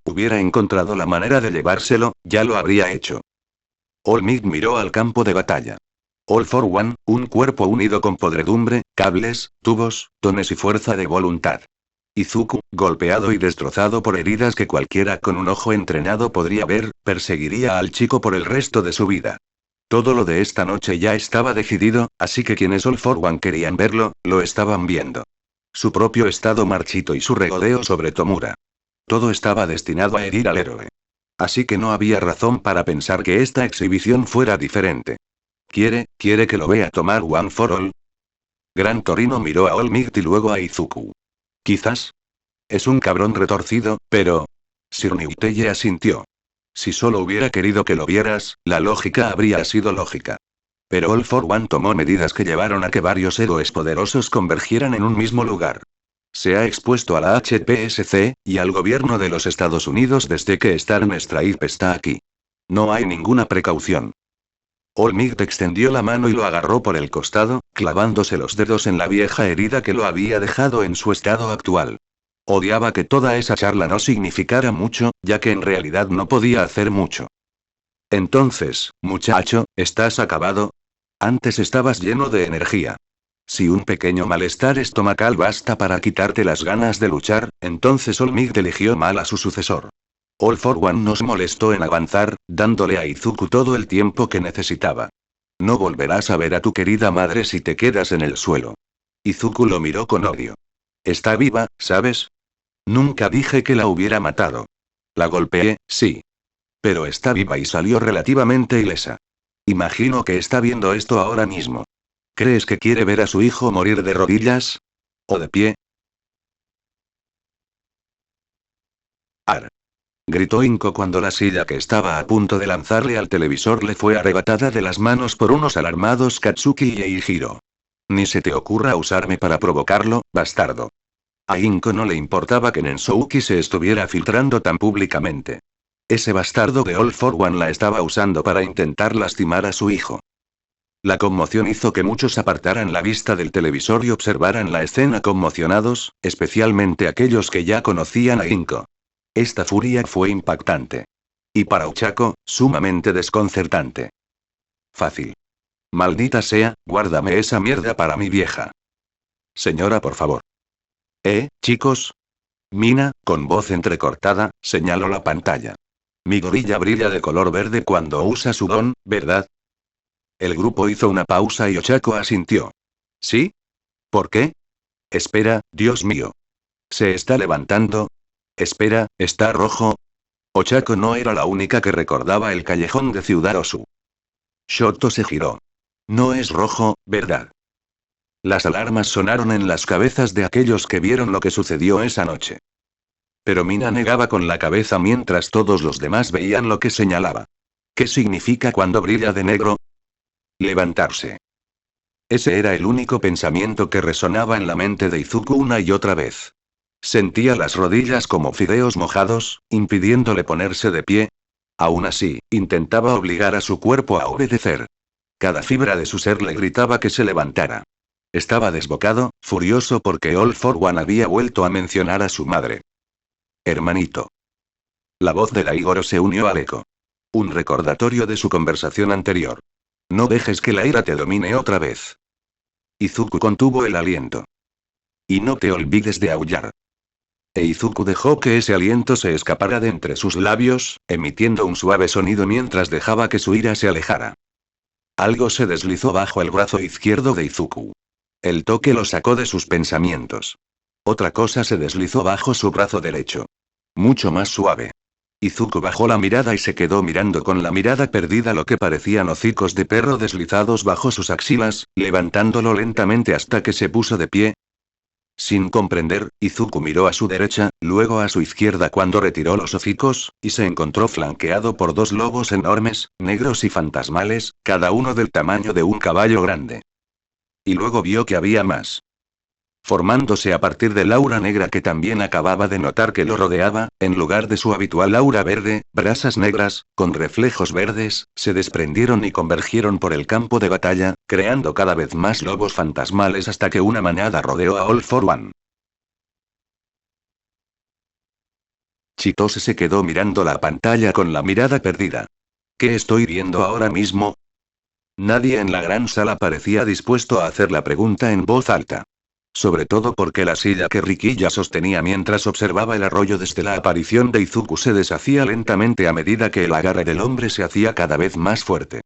hubiera encontrado la manera de llevárselo, ya lo habría hecho. Olmig miró al campo de batalla. All For One, un cuerpo unido con podredumbre, cables, tubos, dones y fuerza de voluntad. Izuku, golpeado y destrozado por heridas que cualquiera con un ojo entrenado podría ver, perseguiría al chico por el resto de su vida. Todo lo de esta noche ya estaba decidido, así que quienes All For One querían verlo, lo estaban viendo. Su propio estado marchito y su regodeo sobre Tomura. Todo estaba destinado a herir al héroe. Así que no había razón para pensar que esta exhibición fuera diferente. ¿Quiere que lo vea tomar One for All? Gran Torino miró a Olmig y luego a Izuku. Quizás. Es un cabrón retorcido, pero... Sir Newteye asintió. Si solo hubiera querido que lo vieras, la lógica habría sido lógica. Pero All For One tomó medidas que llevaron a que varios héroes poderosos convergieran en un mismo lugar. Se ha expuesto a la HPSC, y al gobierno de los Estados Unidos desde que Starnstride está aquí. No hay ninguna precaución. Olmig extendió la mano y lo agarró por el costado, clavándose los dedos en la vieja herida que lo había dejado en su estado actual. Odiaba que toda esa charla no significara mucho, ya que en realidad no podía hacer mucho. Entonces, muchacho, ¿estás acabado? Antes estabas lleno de energía. Si un pequeño malestar estomacal basta para quitarte las ganas de luchar, entonces Olmig eligió mal a su sucesor. All For One no se molestó en avanzar, dándole a Izuku todo el tiempo que necesitaba. No volverás a ver a tu querida madre si te quedas en el suelo. Izuku lo miró con odio. Está viva, ¿sabes? Nunca dije que la hubiera matado. La golpeé, sí. Pero está viva y salió relativamente ilesa. Imagino que está viendo esto ahora mismo. ¿Crees que quiere ver a su hijo morir de rodillas? ¿O de pie? ¡Ar! Gritó Inko cuando la silla que estaba a punto de lanzarle al televisor le fue arrebatada de las manos por unos alarmados Katsuki y Eijiro. Ni se te ocurra usarme para provocarlo, bastardo. A Inko no le importaba que Nensouki se estuviera filtrando tan públicamente. Ese bastardo de All for One la estaba usando para intentar lastimar a su hijo. La conmoción hizo que muchos apartaran la vista del televisor y observaran la escena conmocionados, especialmente aquellos que ya conocían a Inko. Esta furia fue impactante. Y para Ochako, sumamente desconcertante. Fácil. Maldita sea, guárdame esa mierda para mi vieja. Señora, por favor. Chicos. Mina, con voz entrecortada, señaló la pantalla. Mi gorilla brilla de color verde cuando usa su don, ¿verdad? El grupo hizo una pausa y Ochako asintió. ¿Sí? ¿Por qué? Espera, Dios mío. ¿Se está levantando? Espera, ¿está rojo? Ochako no era la única que recordaba el callejón de Ciudad Osu. Shoto se giró. No es rojo, ¿verdad? Las alarmas sonaron en las cabezas de aquellos que vieron lo que sucedió esa noche. Pero Mina negaba con la cabeza mientras todos los demás veían lo que señalaba. ¿Qué significa cuando brilla de negro? Levantarse. Ese era el único pensamiento que resonaba en la mente de Izuku una y otra vez. Sentía las rodillas como fideos mojados, impidiéndole ponerse de pie. Aún así, intentaba obligar a su cuerpo a obedecer. Cada fibra de su ser le gritaba que se levantara. Estaba desbocado, furioso porque All for One había vuelto a mencionar a su madre. Hermanito. La voz de Daigoro se unió al eco. Un recordatorio de su conversación anterior. No dejes que la ira te domine otra vez. Izuku contuvo el aliento. Y no te olvides de aullar. Izuku dejó que ese aliento se escapara de entre sus labios, emitiendo un suave sonido mientras dejaba que su ira se alejara. Algo se deslizó bajo el brazo izquierdo de Izuku. El toque lo sacó de sus pensamientos. Otra cosa se deslizó bajo su brazo derecho. Mucho más suave. Izuku bajó la mirada y se quedó mirando con la mirada perdida lo que parecían hocicos de perro deslizados bajo sus axilas, levantándolo lentamente hasta que se puso de pie. Sin comprender, Izuku miró a su derecha, luego a su izquierda cuando retiró los hocicos, y se encontró flanqueado por dos lobos enormes, negros y fantasmales, cada uno del tamaño de un caballo grande. Y luego vio que había más. Formándose a partir del aura negra que también acababa de notar que lo rodeaba, en lugar de su habitual aura verde, brasas negras, con reflejos verdes, se desprendieron y convergieron por el campo de batalla, creando cada vez más lobos fantasmales hasta que una manada rodeó a All for One. Chitose se quedó mirando la pantalla con la mirada perdida. ¿Qué estoy viendo ahora mismo? Nadie en la gran sala parecía dispuesto a hacer la pregunta en voz alta. Sobre todo porque la silla que Rikiya sostenía mientras observaba el arroyo desde la aparición de Izuku se deshacía lentamente a medida que el agarre del hombre se hacía cada vez más fuerte.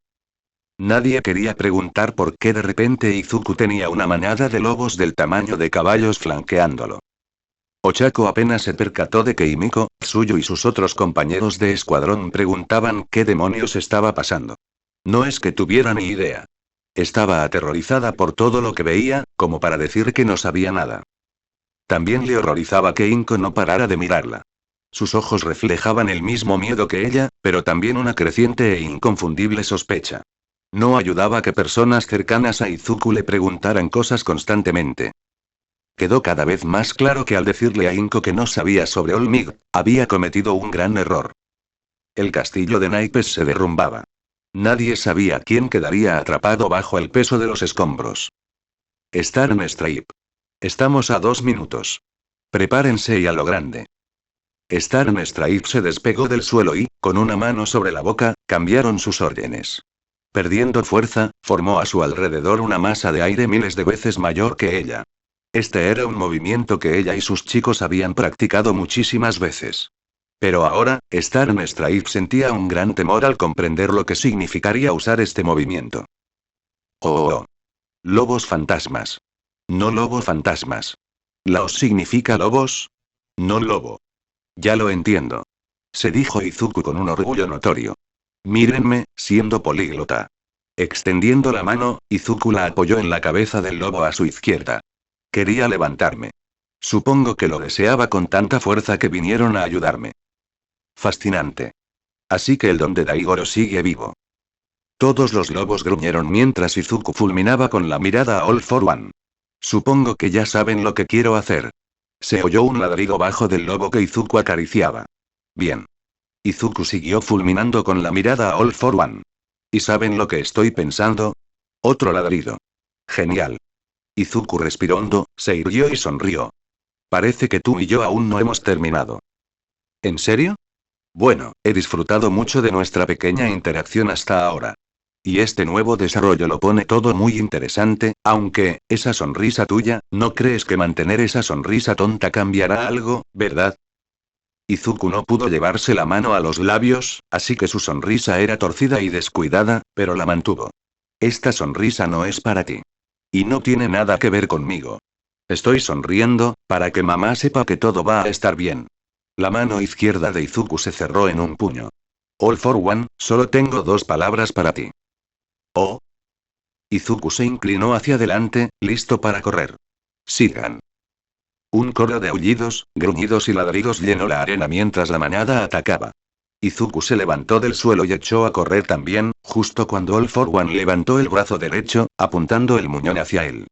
Nadie quería preguntar por qué de repente Izuku tenía una manada de lobos del tamaño de caballos flanqueándolo. Ochako apenas se percató de que Himiko, Tsuyu y sus otros compañeros de escuadrón preguntaban qué demonios estaba pasando. No es que tuviera ni idea. Estaba aterrorizada por todo lo que veía, como para decir que no sabía nada. También le horrorizaba que Inko no parara de mirarla. Sus ojos reflejaban el mismo miedo que ella, pero también una creciente e inconfundible sospecha. No ayudaba que personas cercanas a Izuku le preguntaran cosas constantemente. Quedó cada vez más claro que al decirle a Inko que no sabía sobre Olmig, había cometido un gran error. El castillo de naipes se derrumbaba. Nadie sabía quién quedaría atrapado bajo el peso de los escombros. Star Stripe. Estamos a 2 minutos. Prepárense y a lo grande. Star Stripe se despegó del suelo y, con una mano sobre la boca, cambiaron sus órdenes. Perdiendo fuerza, formó a su alrededor una masa de aire miles de veces mayor que ella. Este era un movimiento que ella y sus chicos habían practicado muchísimas veces. Pero ahora, Star Stripe sentía un gran temor al comprender lo que significaría usar este movimiento. Oh. Lobos fantasmas. No lobo fantasmas. ¿Laos significa lobos? No lobo. Ya lo entiendo. Se dijo Izuku con un orgullo notorio. Mírenme, siendo políglota. Extendiendo la mano, Izuku la apoyó en la cabeza del lobo a su izquierda. Quería levantarme. Supongo que lo deseaba con tanta fuerza que vinieron a ayudarme. Fascinante. Así que el don de Daigoro sigue vivo. Todos los lobos gruñeron mientras Izuku fulminaba con la mirada a All for One. Supongo que ya saben lo que quiero hacer. Se oyó un ladrido bajo del lobo que Izuku acariciaba. Bien. Izuku siguió fulminando con la mirada a All for One. ¿Y saben lo que estoy pensando? Otro ladrido. Genial. Izuku respiró hondo, se irguió y sonrió. Parece que tú y yo aún no hemos terminado. ¿En serio? Bueno, he disfrutado mucho de nuestra pequeña interacción hasta ahora. Y este nuevo desarrollo lo pone todo muy interesante, aunque, esa sonrisa tuya, ¿no crees que mantener esa sonrisa tonta cambiará algo, verdad? Izuku no pudo llevarse la mano a los labios, así que su sonrisa era torcida y descuidada, pero la mantuvo. Esta sonrisa no es para ti. Y no tiene nada que ver conmigo. Estoy sonriendo, para que mamá sepa que todo va a estar bien. La mano izquierda de Izuku se cerró en un puño. All for One, solo tengo 2 palabras para ti. Oh. Izuku se inclinó hacia adelante, listo para correr. Sigan. Un coro de aullidos, gruñidos y ladridos llenó la arena mientras la manada atacaba. Izuku se levantó del suelo y echó a correr también, justo cuando All for One levantó el brazo derecho, apuntando el muñón hacia él.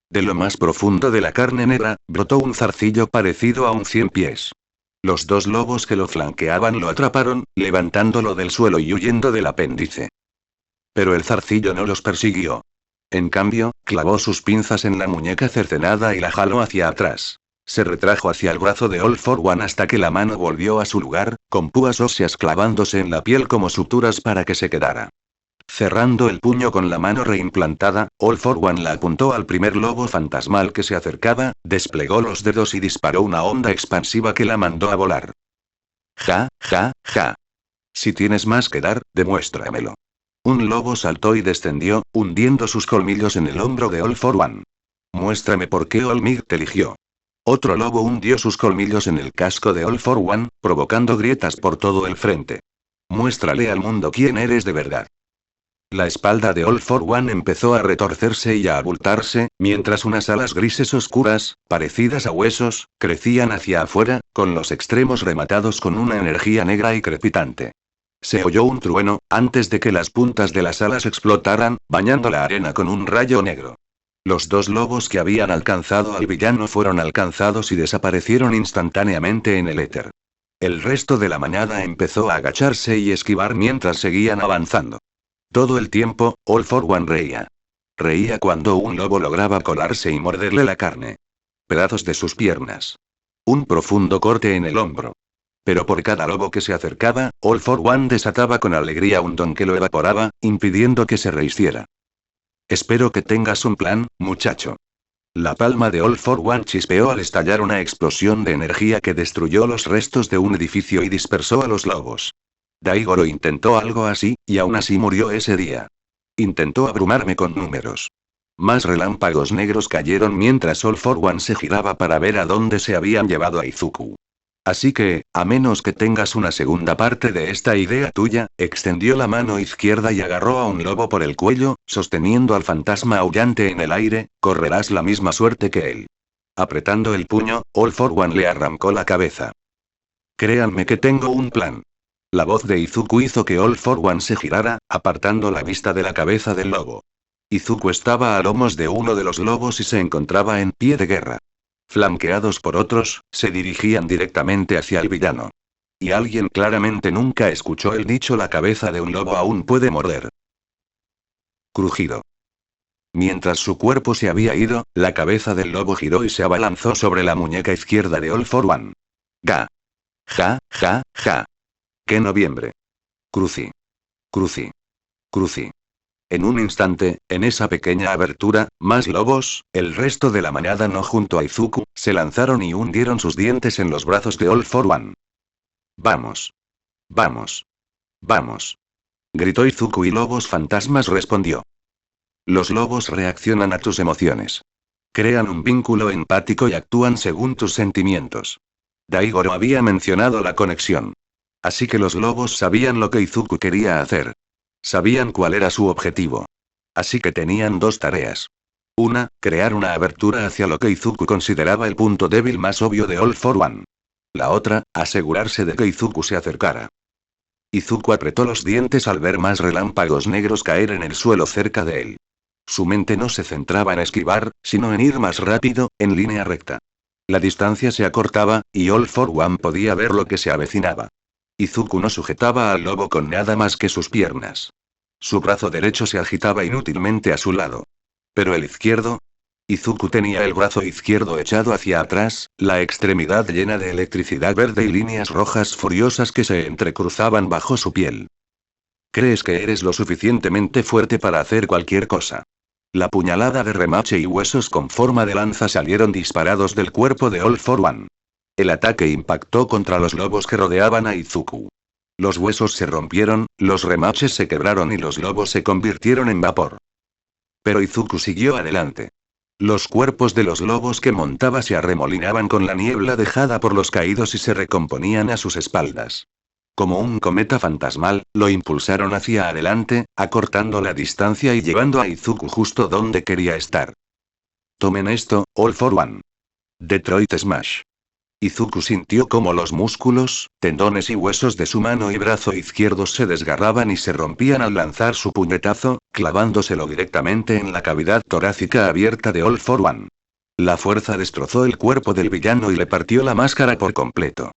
De lo más profundo de la carne negra, brotó un zarcillo parecido a un 100 pies. Los 2 lobos que lo flanqueaban lo atraparon, levantándolo del suelo y huyendo del apéndice. Pero el zarcillo no los persiguió. En cambio, clavó sus pinzas en la muñeca cercenada y la jaló hacia atrás. Se retrajo hacia el brazo de All for One hasta que la mano volvió a su lugar, con púas óseas clavándose en la piel como suturas para que se quedara. Cerrando el puño con la mano reimplantada, All for One la apuntó al primer lobo fantasmal que se acercaba, desplegó los dedos y disparó una onda expansiva que la mandó a volar. Ja, ja, ja. Si tienes más que dar, demuéstramelo. Un lobo saltó y descendió, hundiendo sus colmillos en el hombro de All for One. Muéstrame por qué All Might te eligió. Otro lobo hundió sus colmillos en el casco de All for One, provocando grietas por todo el frente. Muéstrale al mundo quién eres de verdad. La espalda de All for One empezó a retorcerse y a abultarse, mientras unas alas grises oscuras, parecidas a huesos, crecían hacia afuera, con los extremos rematados con una energía negra y crepitante. Se oyó un trueno, antes de que las puntas de las alas explotaran, bañando la arena con un rayo negro. Los 2 lobos que habían alcanzado al villano fueron alcanzados y desaparecieron instantáneamente en el éter. El resto de la manada empezó a agacharse y esquivar mientras seguían avanzando. Todo el tiempo, All for One reía. Reía cuando un lobo lograba colarse y morderle la carne. Pedazos de sus piernas. Un profundo corte en el hombro. Pero por cada lobo que se acercaba, All for One desataba con alegría un don que lo evaporaba, impidiendo que se rehiciera. Espero que tengas un plan, muchacho. La palma de All for One chispeó al estallar una explosión de energía que destruyó los restos de un edificio y dispersó a los lobos. Daigoro intentó algo así, y aún así murió ese día. Intentó abrumarme con números. Más relámpagos negros cayeron mientras All for One se giraba para ver a dónde se habían llevado a Izuku. Así que, a menos que tengas una segunda parte de esta idea tuya, extendió la mano izquierda y agarró a un lobo por el cuello, sosteniendo al fantasma aullante en el aire, correrás la misma suerte que él. Apretando el puño, All for One le arrancó la cabeza. Créanme que tengo un plan. La voz de Izuku hizo que All for One se girara, apartando la vista de la cabeza del lobo. Izuku estaba a lomos de uno de los lobos y se encontraba en pie de guerra. Flanqueados por otros, se dirigían directamente hacia el villano. Y alguien claramente nunca escuchó el dicho la cabeza de un lobo aún puede morder. Crujido. Mientras su cuerpo se había ido, la cabeza del lobo giró y se abalanzó sobre la muñeca izquierda de All for One. Ga. Ja, ja, ja. ¡Qué noviembre! Cruci. Cruci. Cruci. En un instante, en esa pequeña abertura, más lobos, el resto de la manada no junto a Izuku, se lanzaron y hundieron sus dientes en los brazos de All for One. Vamos. Vamos. Vamos. Gritó Izuku y Lobos Fantasmas respondió. Los lobos reaccionan a tus emociones. Crean un vínculo empático y actúan según tus sentimientos. Daigoro había mencionado la conexión. Así que los lobos sabían lo que Izuku quería hacer. Sabían cuál era su objetivo. Así que tenían 2 tareas. Una, crear una abertura hacia lo que Izuku consideraba el punto débil más obvio de All for One. La otra, asegurarse de que Izuku se acercara. Izuku apretó los dientes al ver más relámpagos negros caer en el suelo cerca de él. Su mente no se centraba en esquivar, sino en ir más rápido, en línea recta. La distancia se acortaba, y All for One podía ver lo que se avecinaba. Izuku no sujetaba al lobo con nada más que sus piernas. Su brazo derecho se agitaba inútilmente a su lado. Pero el izquierdo. Izuku tenía el brazo izquierdo echado hacia atrás, la extremidad llena de electricidad verde y líneas rojas furiosas que se entrecruzaban bajo su piel. ¿Crees que eres lo suficientemente fuerte para hacer cualquier cosa? La puñalada de remache y huesos con forma de lanza salieron disparados del cuerpo de All for One. El ataque impactó contra los lobos que rodeaban a Izuku. Los huesos se rompieron, los remaches se quebraron y los lobos se convirtieron en vapor. Pero Izuku siguió adelante. Los cuerpos de los lobos que montaba se arremolinaban con la niebla dejada por los caídos y se recomponían a sus espaldas. Como un cometa fantasmal, lo impulsaron hacia adelante, acortando la distancia y llevando a Izuku justo donde quería estar. Tomen esto, All for One. Detroit Smash. Izuku sintió como los músculos, tendones y huesos de su mano y brazo izquierdos se desgarraban y se rompían al lanzar su puñetazo, clavándoselo directamente en la cavidad torácica abierta de All for One. La fuerza destrozó el cuerpo del villano y le partió la máscara por completo.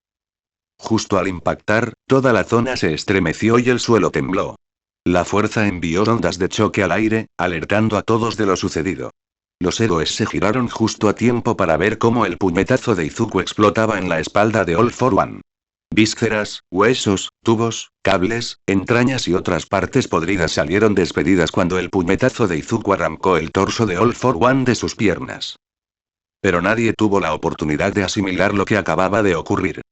Justo al impactar, toda la zona se estremeció y el suelo tembló. La fuerza envió ondas de choque al aire, alertando a todos de lo sucedido. Los héroes se giraron justo a tiempo para ver cómo el puñetazo de Izuku explotaba en la espalda de All for One. Vísceras, huesos, tubos, cables, entrañas y otras partes podridas salieron despedidas cuando el puñetazo de Izuku arrancó el torso de All for One de sus piernas. Pero nadie tuvo la oportunidad de asimilar lo que acababa de ocurrir.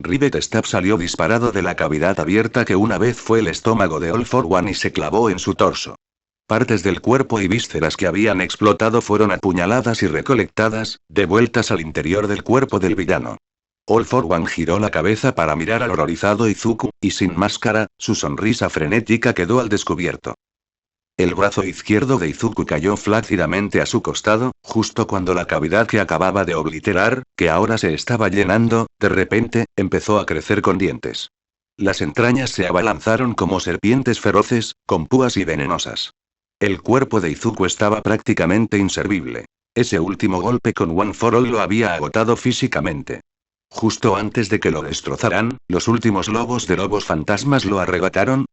Rivet Stab salió disparado de la cavidad abierta que una vez fue el estómago de All for One y se clavó en su torso. Partes del cuerpo y vísceras que habían explotado fueron apuñaladas y recolectadas, devueltas al interior del cuerpo del villano. All for One giró la cabeza para mirar al horrorizado Izuku, y sin máscara, su sonrisa frenética quedó al descubierto. El brazo izquierdo de Izuku cayó flácidamente a su costado, justo cuando la cavidad que acababa de obliterar, que ahora se estaba llenando, de repente, empezó a crecer con dientes. Las entrañas se abalanzaron como serpientes feroces, con púas y venenosas. El cuerpo de Izuku estaba prácticamente inservible. Ese último golpe con One for All lo había agotado físicamente. Justo antes de que lo destrozaran, los últimos lobos de lobos fantasmas lo arrebataron,